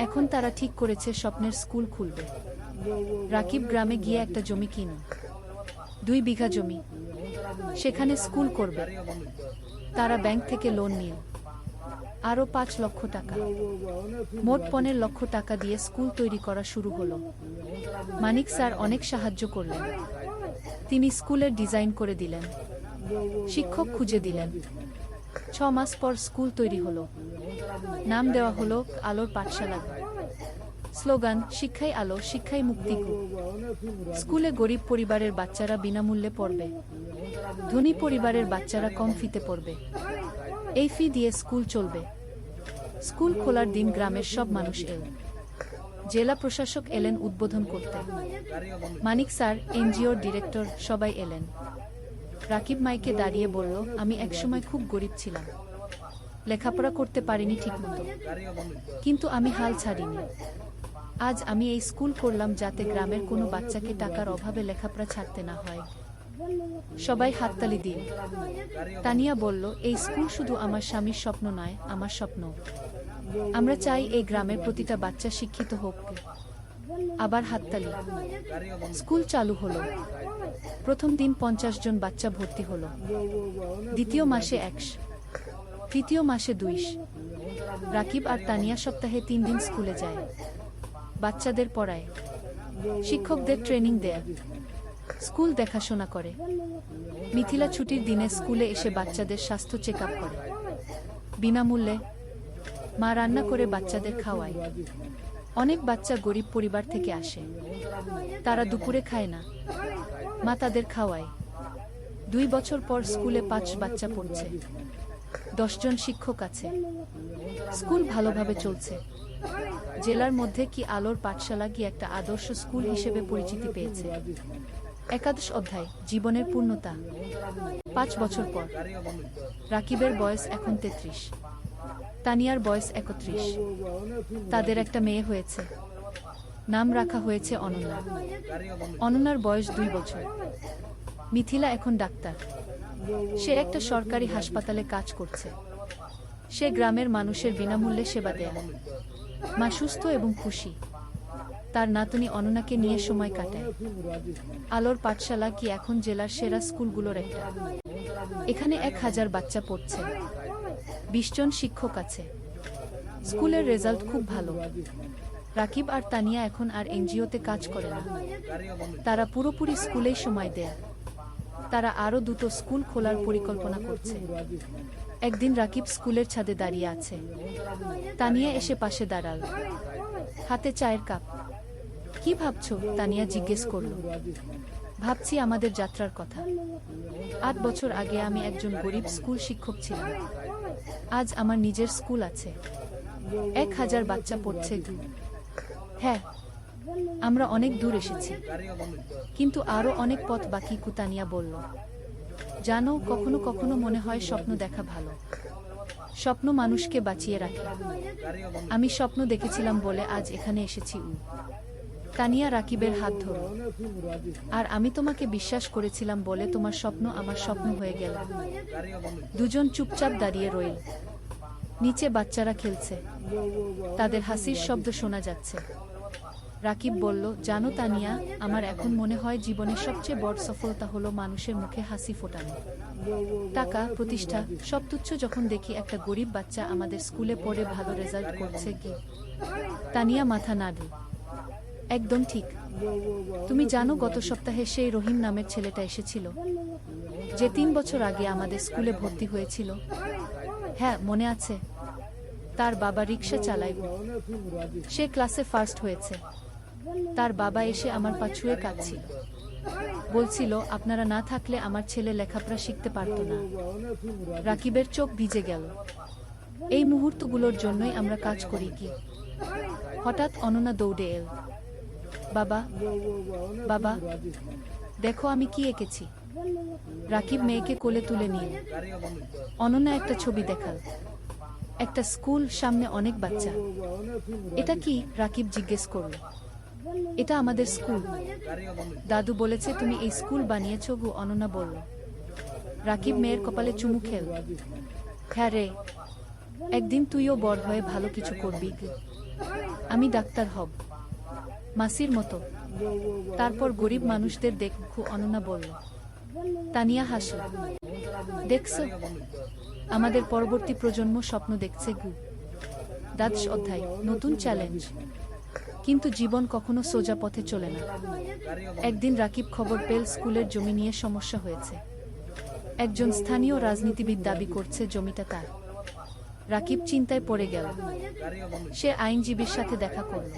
এখন তারা ঠিক করেছে স্বপ্নের স্কুল খুলবে। রাকিব গ্রামে গিয়ে একটা জমি কিনে, 2 বিঘা জমি, সেখানে স্কুল করবে। তারা ব্যাংক থেকে লোন নিয়ে আরও 5 লক্ষ টাকা, মোট 15 লক্ষ টাকা দিয়ে স্কুল তৈরি করা শুরু হলো। মানিক স্যার অনেক সাহায্য করলেন। তিনি স্কুলের ডিজাইন করে দিলেন, শিক্ষক খুঁজে দিলেন। 6 মাস পর স্কুল তৈরি হলো। নাম দেওয়া হলো আলোর পাঠশালা। স্লোগান, শিক্ষাই আলো, শিক্ষাই মুক্তি। স্কুলে গরিব পরিবারের বাচ্চারা বিনামূল্যে পড়বে, ধনী পরিবারের বাচ্চারা কম ফিতে পড়বে। এই ফি দিয়ে স্কুল চলবে। স্কুল খোলার দিন গ্রামের সব মানুষ এল। জেলা প্রশাসক এলেন উদ্বোধন করতে। মানিক স্যার, এনজিওর ডিরেক্টর, সবাই এলেন। রাকিব মাইকে দাঁড়িয়ে বলল, আমি একসময় খুব গরিব ছিলাম, লেখাপড়া করতে পারিনি ঠিকমতো, কিন্তু আমি হাল ছাড়িনি। আজ আমি এই স্কুল করলাম যাতে গ্রামের কোনো বাচ্চাকে টাকার অভাবে লেখাপড়া ছাড়তে না হয়। সবাই হাততালি দিল। তানিয়া বলল, এই স্কুল শুধু আমার স্বামীর স্বপ্ন নয়, আমার স্বপ্ন। আমরা চাই এই গ্রামের প্রতিটা বাচ্চা শিক্ষিত হোক। আবার হাততালি। স্কুল চালু হলো। প্রথম দিন 50 জন বাচ্চা ভর্তি হলো। দ্বিতীয় মাসে 100, তৃতীয় মাসে 200। রাকিব আর তানিয়া সপ্তাহে 3 দিন স্কুলে যায়। বাচ্চাদের পড়ায়, শিক্ষকদের ট্রেনিং দেয়, স্কুল দেখাশোনা করে। মিথিলা ছুটির দিনে স্কুলে এসে বাচ্চাদের স্বাস্থ্য চেক আপ করে বিনামূল্যে। মা রান্না করে বাচ্চাদের খাওয়ায়। অনেক বাচ্চা গরিব পরিবার থেকে আসে, তারা দুপুরে খায় না, মা তাদের খাওয়ায়। 2 বছর পর স্কুলে 5 বাচ্চা পড়ছে, 10 জন শিক্ষক আছে। স্কুল ভালোভাবে চলছে। জেলার মধ্যে কি আলোর পাঠশালা কি একটা আদর্শ স্কুল হিসেবে পরিচিতি পেয়েছে। একাদশ অধ্যায়, জীবনের পূর্ণতা। 5 বছর পর রাকিবের বয়স এখন 33, তানিয়ার বয়স 31। তাদের একটা মেয়ে হয়েছে, নাম রাখা হয়েছে অনন্যা। অনন্যার বয়স 2 বছর। মিথিলা এখন ডাক্তার, সে একটা সরকারি হাসপাতালে কাজ করছে। সে গ্রামের মানুষের বিনামূল্যে সেবা দেয়। মা সুস্থ এবং খুশি, তার নাতনি অনন্যাকে নিয়ে সময় কাটায়। আলোর পাঠশালা কি এখন জেলার সেরা স্কুলগুলোর একটা। এখানে 1000 বাচ্চা পড়ছে, 20 জন শিক্ষক আছে। স্কুলের রেজাল্ট খুব ভালো। রাকিব আর তানিয়া এখন আর এনজিওতে কাজ করে না, তারা পুরোপুরি স্কুলেই সময় দেয়। তারা আরও 2টো স্কুল খোলার পরিকল্পনা করছে। একদিন রাকিব স্কুলের ছাদে দাঁড়িয়ে আছে। তানিয়া এসে পাশে দাঁড়াল, হাতে চায়ের কাপ। কি ভাবছো? তানিয়া জিজ্ঞেস করল। ভাবছি আমাদের যাত্রার কথা। 8 বছর আগে আমি একজন গরিব স্কুল শিক্ষক ছিলাম, আজ আমার নিজের স্কুল আছে। 1000 বাচ্চা পড়ছে। হ্যাঁ, আমরা অনেক দূর এসেছি, কিন্তু আরও অনেক পথ বাকি। তানিয়া বলল, জানো, কখনো কখনো মনে হয় স্বপ্ন দেখা ভালো। স্বপ্ন মানুষকে বাঁচিয়ে রাখে। আমি স্বপ্ন দেখেছিলাম বলে আজ এখানে এসেছি। তানিয়া রাকিবের হাত ধরল। আর আমি তোমাকে বিশ্বাস করেছিলাম বলে তোমার স্বপ্ন আমার স্বপ্ন হয়ে গেল। দুজন চুপচাপ দাঁড়িয়ে রইল। নিচে বাচ্চারা খেলছে, তাদের হাসির শব্দ শোনা যাচ্ছে। রাকিব বলল, জানো তানিয়া, আমার এখন মনে হয় জীবনের সবচেয়ে বড় সফলতা হলো মানুষের মুখে হাসি ফোটানো। টাকা, প্রতিষ্ঠা সব তুচ্ছ যখন দেখি একটা গরিব বাচ্চা আমাদের স্কুলে পড়ে ভালো রেজাল্ট করছে। কি? তানিয়া মাথা নাড়ল। একদম ঠিক। তুমি জানো, গত সপ্তাহে সেই রহিম নামের ছেলেটা এসেছিল, যে 3 বছর আগে আমাদের স্কুলে ভর্তি হয়েছিল। হ্যাঁ, মনে আছে। তার বাবা রিক্সা চালায়, সে ক্লাসে ফার্স্ট হয়েছে। তার বাবা এসে আমার পা ছুঁয়ে কাঁদছিল, বলছিল আপনারা না থাকলে আমার ছেলে লেখাপড়া শিখতে পারত না। রাকিবের চোখ ভিজে গেল। এই মুহূর্তগুলোর জন্যই আমরা কাজ করি। কি? হঠাৎ অনন্যা দৌড়ে এল। বাবা, বাবা, দেখো আমি কি এঁকেছি। রাকিব মেয়েকে কোলে তুলে নিয়ে অনন্যা একটা ছবি দেখাল। একটা স্কুল, সামনে অনেক বাচ্চা। এটা কি? রাকিব জিজ্ঞেস করল। এটা আমাদের স্কুল। দাদু বলেছে তুমি এই স্কুল বানিয়েছ। অনন্যা বলল। রাকিব মেয়ের কপালে চুমু খেল। হ্যাঁ রে, একদিন তুইও বড় হয়ে ভালো কিছু করবি। আমি ডাক্তার হব, মাসির মতো। তারপর গরিব মানুষদের দেখব। অনন্যা বলল। তানিয়া হাসল। দেখছো, আমাদের পরবর্তী প্রজন্ম স্বপ্ন দেখছে। দ্বাদশ অধ্যায়, নতুন চ্যালেঞ্জ। কিন্তু জীবন কখনো সোজা পথে চলে না। একদিন রাকিব খবর পেল স্কুলের জমি নিয়ে সমস্যা হয়েছে। একজন স্থানীয় রাজনীতিবিদ দাবি করছে জমিটা তার। রাকিব চিন্তায় পড়ে গেল। সে আইনজীবীর সাথে দেখা করল।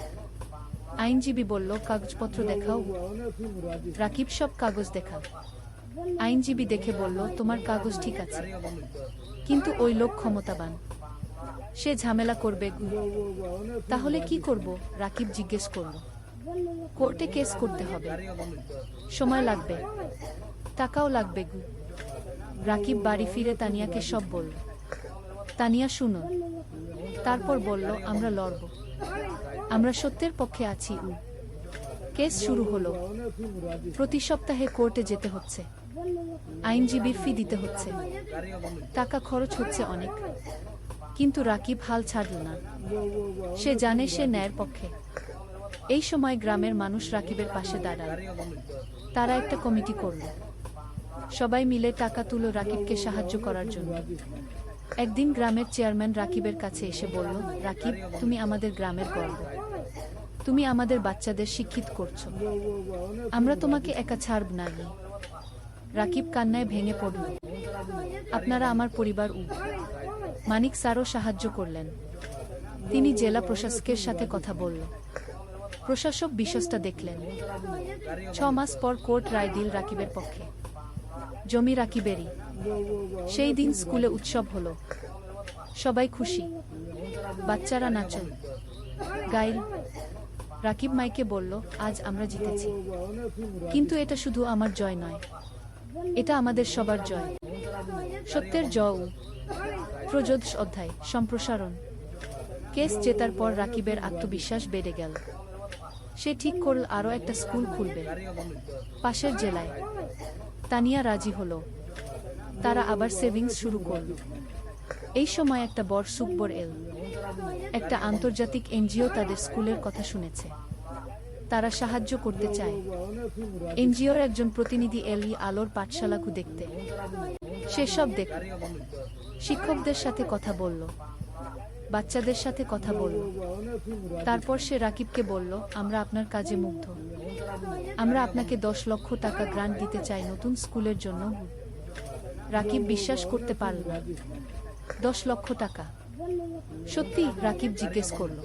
আইনজীবী বলল, কাগজপত্র দেখাও। রাকিব সব কাগজ দেখাল। আইনজীবী দেখে বলল, তোমার কাগজ ঠিক আছে, কিন্তু ওই লোক ক্ষমতাবান, সে ঝামেলা করবে। তাহলে কি করব? রাকিব জিজ্ঞেস করল। কোর্টে কেস করতে হবে, সময় লাগবে, টাকাও লাগবে। রাকিব বাড়ি ফিরে তানিয়াকে সব বলল। তানিয়া শুনো। তারপর বলল, আমরা লড়ব, আমরা সত্যের পক্ষে আছি। কেস শুরু হলো। প্রতি সপ্তাহে কোর্টে যেতে হচ্ছে। আইনজীবীর ফি দিতে হচ্ছে, টাকা খরচ হচ্ছে অনেক। কিন্তু রাকিব হাল ছাড়ল না। সে জানে সে ন্যায়ের পক্ষে। এই সময় গ্রামের মানুষ রাকিবের পাশে দাঁড়াল। তারা একটা কমিটি করল। সবাই মিলে টাকা তুলল রাকিবকে সাহায্য করার জন্য। একদিন গ্রামের চেয়ারম্যান রাকিবের কাছে এসে বলল, রাকিব, তুমি আমাদের গ্রামের গর্ব। তুমি আমাদের বাচ্চাদের শিক্ষিত করছো। আমরা তোমাকে একা ছাড়ব না। রাকিব কান্নায় ভেঙে পড়ল। আপনারা আমার পরিবার। মানিক স্যারও সাহায্য করলেন। তিনি জেলা প্রশাসকের সাথে কথা বলল। প্রশাসক বিষয়টা দেখলেন। 6 মাস পর কোর্ট রায় দিল রাকিবের পক্ষে। জমি রাকিবেরই। সেই দিন স্কুলে উৎসব হলো। সবাই খুশি। বাচ্চারা নাচল, গাইল। রাকিব মাইকে বলল, আজ আমরা জিতেছি। কিন্তু এটা শুধু আমার জয় নয়, এটা আমাদের সবার জয়। সত্যের জয়। ত্রয়োদশ অধ্যায়, সম্প্রসারণ। কেস জেতার পর রাকিবের আত্মবিশ্বাস বেড়ে গেল। সে ঠিক করল আরও একটা স্কুল খুলবে, পাশের জেলায়। তানিয়া রাজি হলো। তারা আবার সেভিংস শুরু করল। এই সময় একটা বড় সুখবর এল। একটা আন্তর্জাতিক এনজিও তাদের স্কুলের কথা শুনেছে। তারা সাহায্য করতে চায়। এনজিওর একজন প্রতিনিধি এলি আলোর পাঠশালাকে দেখতে। সে সব দেখল। শিক্ষকদের সাথে কথা বলল, বাচ্চাদের সাথে কথা বলল। তারপর সে রাকিবকে বলল, আমরা আপনার কাজে মুগ্ধ। আমরা আপনাকে 10 লক্ষ টাকা গ্রান্ট দিতে চাই নতুন স্কুলের জন্য। রাকিব বিশ্বাস করতে পারল না। 10 লক্ষ টাকা? সত্যি? রাকিব জিজ্ঞেস করল।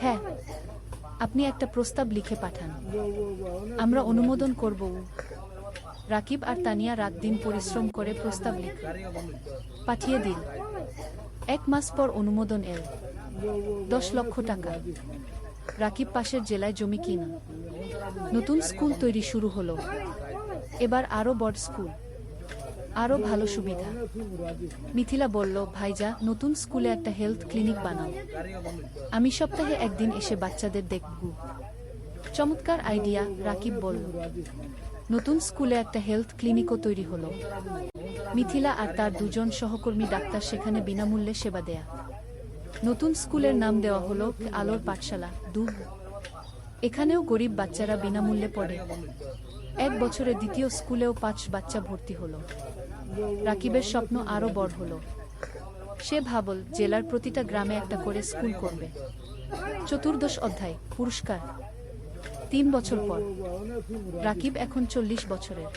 হ্যাঁ। আপনি একটা প্রস্তাব লিখে পাঠান, আমরা অনুমোদন করব। রাকিব আর তানিয়া রাত দিন পরিশ্রম করে প্রস্তাব লিখে পাঠিয়ে দিল। 1 মাস পর অনুমোদন এল। 10 লক্ষ টাকা। রাকিব পাশের জেলায় জমি কিনা। নতুন স্কুল তৈরি শুরু হলো। এবার আরো বড় স্কুল, আরো ভালো সুবিধা। মিথিলা বলল, ভাইজা, নতুন স্কুলে একটা হেলথ ক্লিনিক বানাও। আমি সপ্তাহে একদিন এসে বাচ্চাদের দেখব। চমৎকার আইডিয়া, রাকিব বলল। নতুন স্কুলে একটা হেলথ ক্লিনিকও তৈরি হলো। মিথিলা আর তার 2 জন সহকর্মী ডাক্তার সেখানে বিনামূল্যে সেবা দেয়া। নতুন স্কুলের নাম দেওয়া হলো আলোর পাঠশালা 2। এখানেও গরিব বাচ্চারা বিনামূল্যে পড়ে। 1 বছরে দ্বিতীয় স্কুলেও 5 বাচ্চা ভর্তি হলো। রাকিবের স্বপ্ন আরো বড় হলো। সে ভাবল জেলার প্রতিটা গ্রামে একটা করে স্কুল করবে। চতুর্দশ অধ্যায়, পুরস্কার। 3 বছর পর রাকিব এখন 40 বছরের।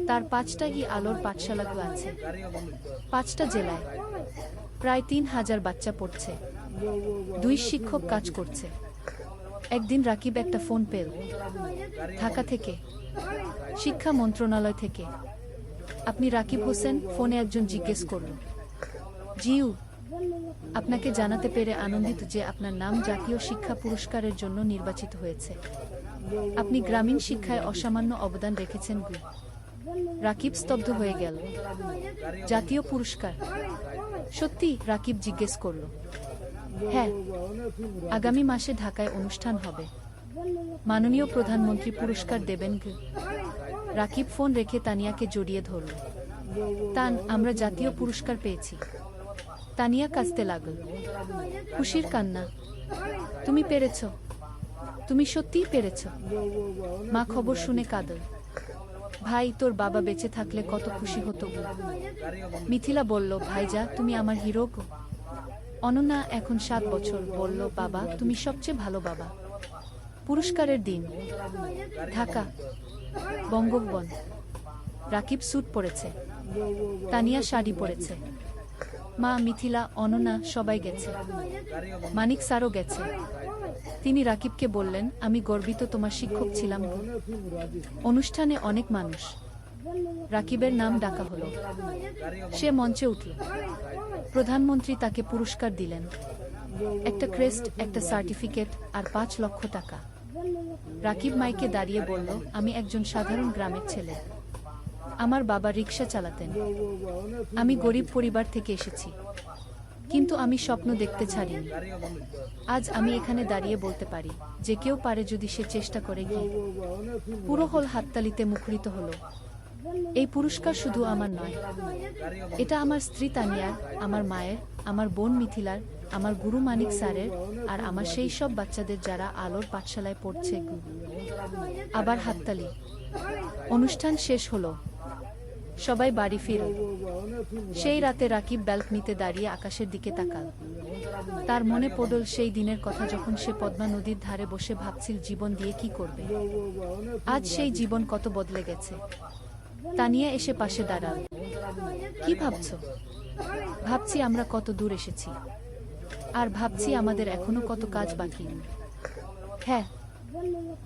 তার 5টা আলোর পাঠশালাগুলো আছে, 5টা জেলায়। প্রায় 3000 বাচ্চা পড়ছে। 2 শিক্ষক কাজ করছে। একদিন রাকিব একটা ফোন পেল, ঢাকা থেকে, শিক্ষা মন্ত্রণালয় থেকে। আপনি রাকিব হোসেন? ফোনে একজন জিজ্ঞেস করল। জিউ, আপনাকে জানাতে পেরে আনন্দিত যে আপনার নাম জাতীয় শিক্ষা পুরস্কারের জন্য নির্বাচিত হয়েছে। আপনি গ্রামীণ শিক্ষায় অসামান্য অবদান রেখেছেন। রাকিব স্তব্ধ হয়ে গেল। জাতীয় পুরস্কার? সত্যি? রাকিব জিজ্ঞেস করল। হ্যাঁ, আগামী মাসে ঢাকায় অনুষ্ঠান হবে। মাননীয় প্রধানমন্ত্রী পুরস্কার দেবেন। রাকিব ফোন রেখে তানিয়াকে জড়িয়ে ধরল। তান, আমরা জাতীয় পুরস্কার পেয়েছি। তানিয়া কাঁদতে লাগল। খুশির কান্না। তুমি পেরেছ, তুমি সত্যিই পেরেছ। মা খবর শুনে কাঁদল। ভাই, তোর বাবা বেঁচে থাকলে কত খুশি হতো। মিথিলা বলল, ভাইজা, তুমি আমার হিরো গো। অনন্যা, এখন 7 বছর, বলল, বাবা, তুমি সবচেয়ে ভালো বাবা। পুরস্কারের দিন, ঢাকা, বঙ্গভবন। রাকিব স্যুট পরেছে, তানিয়া শাড়ি পরেছে। মা, মিথিলা, অনন্যা সবাই গেছে। মানিক স্যারও গেছে। তিনি রাকিবকে বললেন, আমি গর্বিত তোমার শিক্ষক ছিলাম। অনুষ্ঠানে অনেক মানুষ। রাকিবের নাম ডাকা হলো। সে মঞ্চে উঠল। প্রধানমন্ত্রী তাকে পুরস্কার দিলেন। একটা ক্রেস্ট, একটা সার্টিফিকেট আর 5 লক্ষ টাকা। রাকিব মাইকে দাঁড়িয়ে বলল, আমি একজন সাধারণ গ্রামের ছেলে। আমার বাবা রিক্সা চালাতেন। আমি গরিব পরিবার থেকে এসেছি, কিন্তু আমি স্বপ্ন দেখতে ছাড়িনি। আজ আমি এখানে দাঁড়িয়ে বলতে পারি যে কেউ পারে যদি সে চেষ্টা করে। পুরো হল হাততালিতে মুখরিত হলো। এই পুরস্কার শুধু আমার নয়, এটা আমার স্ত্রী তানিয়ার, আমার মায়ের, আমার বোন মিথিলার, আমার গুরু মানিক স্যারের, আর আমার সেই সব বাচ্চাদের যারা আলোর পাঠশালায় পড়ছে। আবার হাততালি। অনুষ্ঠান শেষ হলো, সবাই বাড়ি ফিরল। সেই রাতে রাকিব ব্যালকনিতে দাঁড়িয়ে আকাশের দিকে তাকাল। তার মনে পড়ল সেই দিনের কথা যখন সে পদ্মা নদীর ধারে বসে ভাবছিল জীবন দিয়ে কি করবে। আজ সেই জীবন কত বদলে গেছে। তানিয়া এসে পাশে দাঁড়াল। কি ভাবছো? ভাবছি আমরা কত দূর এসেছি, আর ভাবছি আমাদের এখনো কত কাজ বাকি। হ্যাঁ,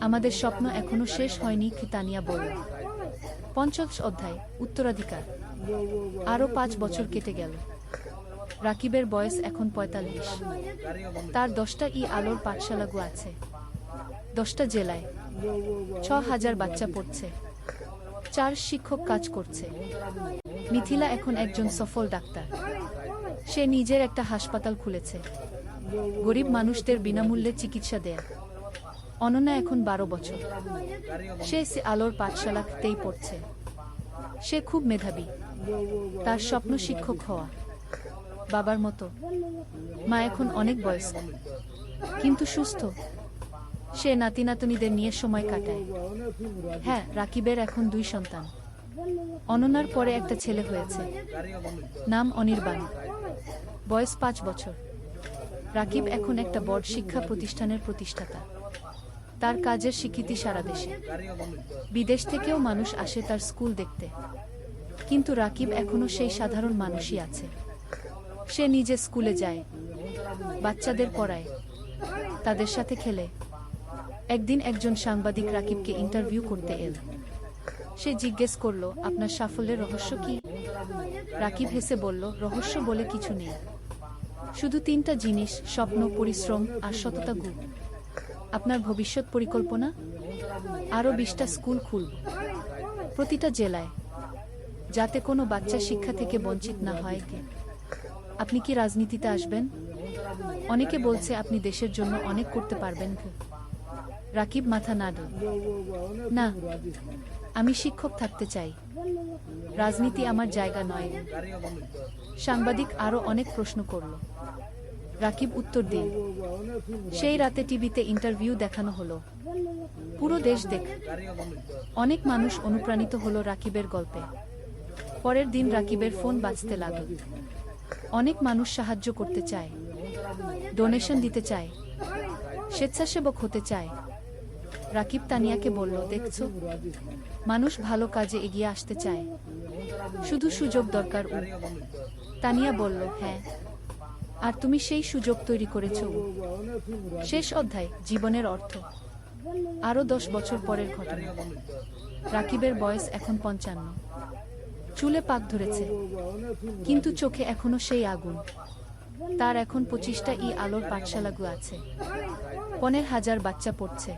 আমাদের স্বপ্ন এখনো শেষ হয়নি, তানিয়া বলল। ৫০ অধ্যায়, উত্তরাধিকার। আরও ৫ বছর কেটে গেল। রাকিবের বয়স এখন ৪৫। তার ১০টা আলোর পাঠশালাগু আছে, ১০টা জেলায়। ৬,০০০ বাচ্চা পড়ছে, ৪ শিক্ষক কাজ করছে। মিথিলা এখন একজন সফল ডাক্তার। সে নিজের একটা হাসপাতাল খুলেছে, গরিব মানুষদের বিনামূল্যে চিকিৎসা দেয়। অনন্যা এখন ১২ বছর। সে আলোর পাঠশালাতেই পড়ছে। সে খুব মেধাবী। তার স্বপ্ন শিক্ষক হওয়া, বাবার মতো। মা এখন অনেক বয়স্ক, কিন্তু সুস্থ। সে নাতি নাতনিদের নিয়ে সময় কাটায়। হ্যাঁ, রাকিবের এখন ২ সন্তান। অনন্যার পরে একটা ছেলে হয়েছে, নাম অনির্বাণ, বয়স ৫ বছর। রাকিব এখন একটা বড় শিক্ষা প্রতিষ্ঠানের প্রতিষ্ঠাতা। তার কাজের স্বীকৃতি সারা দেশে। বিদেশ থেকেও মানুষ আসে তার স্কুল দেখতে। কিন্তু রাকিব এখনো সেই সাধারণ মানুষই আছে। সে নিজে স্কুলে যায়, বাচ্চাদের পড়ায়, তাদের সাথে খেলে। একদিন একজন সাংবাদিক রাকিবকে ইন্টারভিউ করতে এল। সে জিজ্ঞেস করল, আপনার সাফল্যের রহস্য কি? রাকিব হেসে বলল, রহস্য বলে কিছু নেই, শুধু ৩টা জিনিস: স্বপ্ন, পরিশ্রম আর সততা। আপনার ভবিষ্যৎ পরিকল্পনা? আরও ২০টা স্কুল খুলব, প্রতিটা জেলায়, যাতে কোনো বাচ্চা শিক্ষা থেকে বঞ্চিত না হয়। আপনি কি রাজনীতিতে আসবেন? অনেকে বলছে আপনি দেশের জন্য অনেক করতে পারবেন। রাকিব মাথা নাড়ল। না, আমি শিক্ষক থাকতে চাই, রাজনীতি আমার জায়গা নয়। সাংবাদিক আরও অনেক প্রশ্ন করল। রাকিব উত্তর দিল। সেই রাতে টিভিতে ইন্টারভিউ দেখানো হলো, পুরো দেশ দেখ। অনেক মানুষ অনুপ্রাণিত হলো রাকিবের গল্পে। পরের দিন রাকিবের ফোন বাজতে লাগল। অনেক মানুষ সাহায্য করতে চায়, ডোনেশন দিতে চায়, স্বেচ্ছাসেবক হতে চায়। রাকিব তানিয়াকে বলল, দেখছো, মানুষ ভালো কাজে এগিয়ে আসতে চায়, শুধু সুযোগ দরকার। তানিয়া বলল, হ্যাঁ, আর তুমি সেই সুযোগ তৈরি করেছ। শেষ অধ্যায়, জীবনের অর্থ। আরও ১০ বছর পরের ঘটনা। রাকিবের বয়স এখন ৫৫। চুলে পাক ধরেছে, কিন্তু চোখে এখনো সেই আগুন। তার এখন ২৫টা আলোর পাঠশালাগু আছে, ১৫,০০০ বাচ্চা পড়ছে,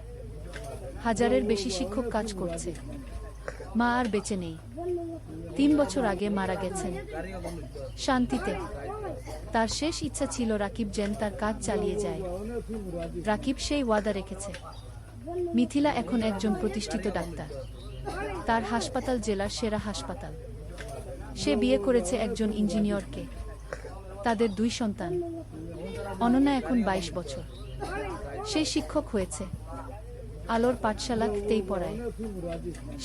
১,০০০-এর বেশি শিক্ষক কাজ করছে। মা আর বেঁচে নেই, ৩ বছর আগে মারা গেছেন শান্তিতে। তার শেষ ইচ্ছা ছিল রাকিব যেন তার কাজ চালিয়ে যায়। রাকিব সেই ওয়াদা রেখেছে। মিথিলা এখন একজন প্রতিষ্ঠিত ডাক্তার। তার হাসপাতাল জেলার সেরা হাসপাতাল। সে বিয়ে করেছে একজন ইঞ্জিনিয়রকে। তাদের ২ সন্তান। অনন্যা এখন ২২ বছর। সে শিক্ষক হয়েছে, আলোর পাঠশালাতেই পড়ায়।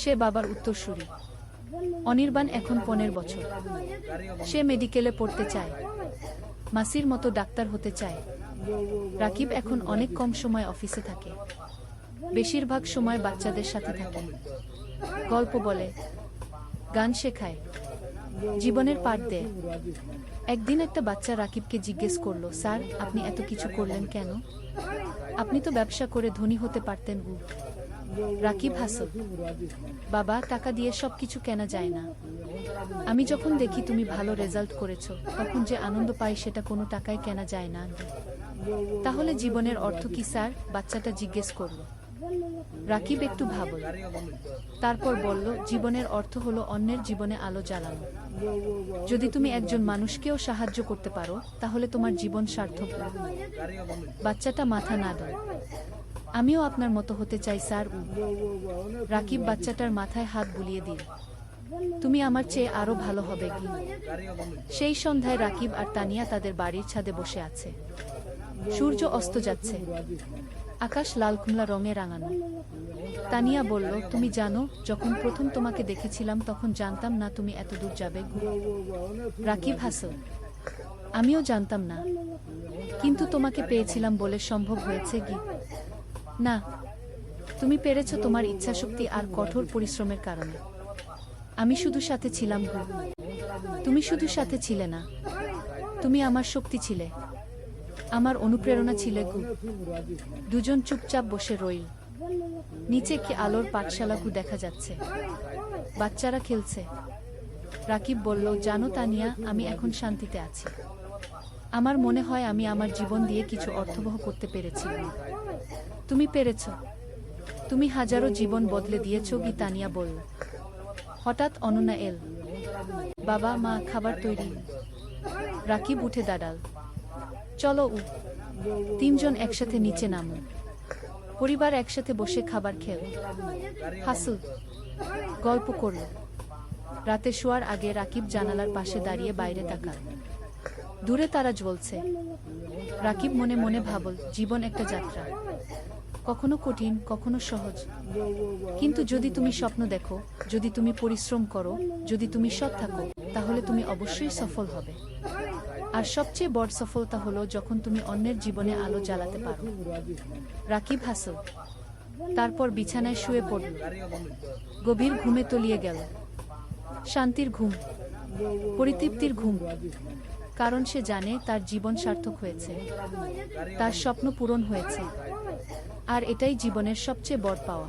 সে বাবার উত্তরসূরি। অনির্বাণ এখন ১৫ বছর। সে মেডিকেলে পড়তে চায়, মাসির মতো ডাক্তার হতে চায়। রাকিব এখন অনেক কম সময় অফিসে থাকে, বেশিরভাগ সময় বাচ্চাদের সাথে থাকে, গল্প বলে, গান শেখায়, জীবনের পাঠ দেয়। একদিন একটা বাচ্চা রাকিবকে জিজ্ঞেস করল, স্যার, আপনি এত কিছু করলেন কেন? আপনি তো ব্যবসা করে ধনী হতে পারতেন। রাকিব হাসল, বাবা, টাকা দিয়ে সবকিছু কেনা যায় না। আমি যখন দেখি তুমি ভালো রেজাল্ট করেছো, তখন যে আনন্দ পাই সেটা কোনো টাকায় কেনা যায় না। তাহলে জীবনের অর্থ কি, স্যার? বাচ্চাটা জিজ্ঞেস করল। রাকিব একটু ভাবল, তারপর বলল, জীবনের অর্থ হলো অন্যের জীবনে আলো জ্বালানো। যদি তুমি একজন মানুষকেও সাহায্য করতে পারো, তাহলে তোমার জীবন সার্থক। বাচ্চাটা মাথা নাড়ল। আমিও আপনার মতো হতে চাই, স্যার। রাকিব বাচ্চাটার মাথায় হাত বুলিয়ে দিল। তুমি আমার চেয়ে আরো ভালো হবে কি। সেই সন্ধ্যায় রাকিব আর তানিয়া তাদের বাড়ির ছাদে বসে আছে। সূর্য অস্ত যাচ্ছে, আকাশ লাল কুমলা রঙে রাঙানো। তানিয়া বলল, তুমি জানো, যখন প্রথম তোমাকে দেখেছিলাম তখন জানতাম না তুমি এত দূর যাবে। রাকিব হাসল, আমিও জানতাম না, কিন্তু তোমাকে পেয়েছিলাম বলে সম্ভব হয়েছে কি। না, তুমি পেরেছ তোমার ইচ্ছাশক্তি আর কঠোর পরিশ্রমের কারণে। আমি শুধু সাথে ছিলাম গো। তুমি শুধু সাথে ছিলে না, তুমি আমার শক্তি ছিলে, আমার অনুপ্রেরণা ছিলে গো। দুজন চুপচাপ বসে রইল। নিচে কি আলোর পাঠশালাগু দেখা যাচ্ছে, বাচ্চারা খেলছে। রাকিব বলল, জানো তানিয়া, আমি এখন শান্তিতে আছি। আমার মনে হয় আমি আমার জীবন দিয়ে কিছু অর্থবহ করতে পেরেছি। তুমি পেরেছ, তুমি হাজারো জীবন বদলে দিয়েছ কি। তানিয়া বলল। হঠাৎ অনন্যা এল। বাবা, মা, খাবার তৈরি। রাকিব উঠে দাঁড়াল। চলো তিনজন একসাথে নিচে নামো। পরিবার একসাথে বসে খাবার খেল, হাসল, গল্প করল। রাতে শোয়ার আগে রাকিব জানালার পাশে দাঁড়িয়ে বাইরে তাকাল। দূরে তারা জ্বলছে। রাকিব মনে মনে ভাবল, জীবন একটা যাত্রা, কখনো কঠিন, কখনো সহজ। কিন্তু যদি তুমি স্বপ্ন দেখো, যদি তুমি পরিশ্রম করো, যদি তুমি সৎ থাকো, তাহলে তুমি অবশ্যই সফল হবে। আর সবচেয়ে বড় সফলতা হলো যখন তুমি অন্যের জীবনে আলো জ্বালাতে পারো। রাকিব হাসল, তারপর বিছানায় শুয়ে পড়ল। গভীর ঘুমে তলিয়ে গেল। শান্তির ঘুম, পরিতৃপ্তির ঘুম। কারণ সে জানে তার জীবন সার্থক হয়েছে, তার স্বপ্ন পূরণ হয়েছে। আর এটাই জীবনের সবচেয়ে বড় পাওয়া।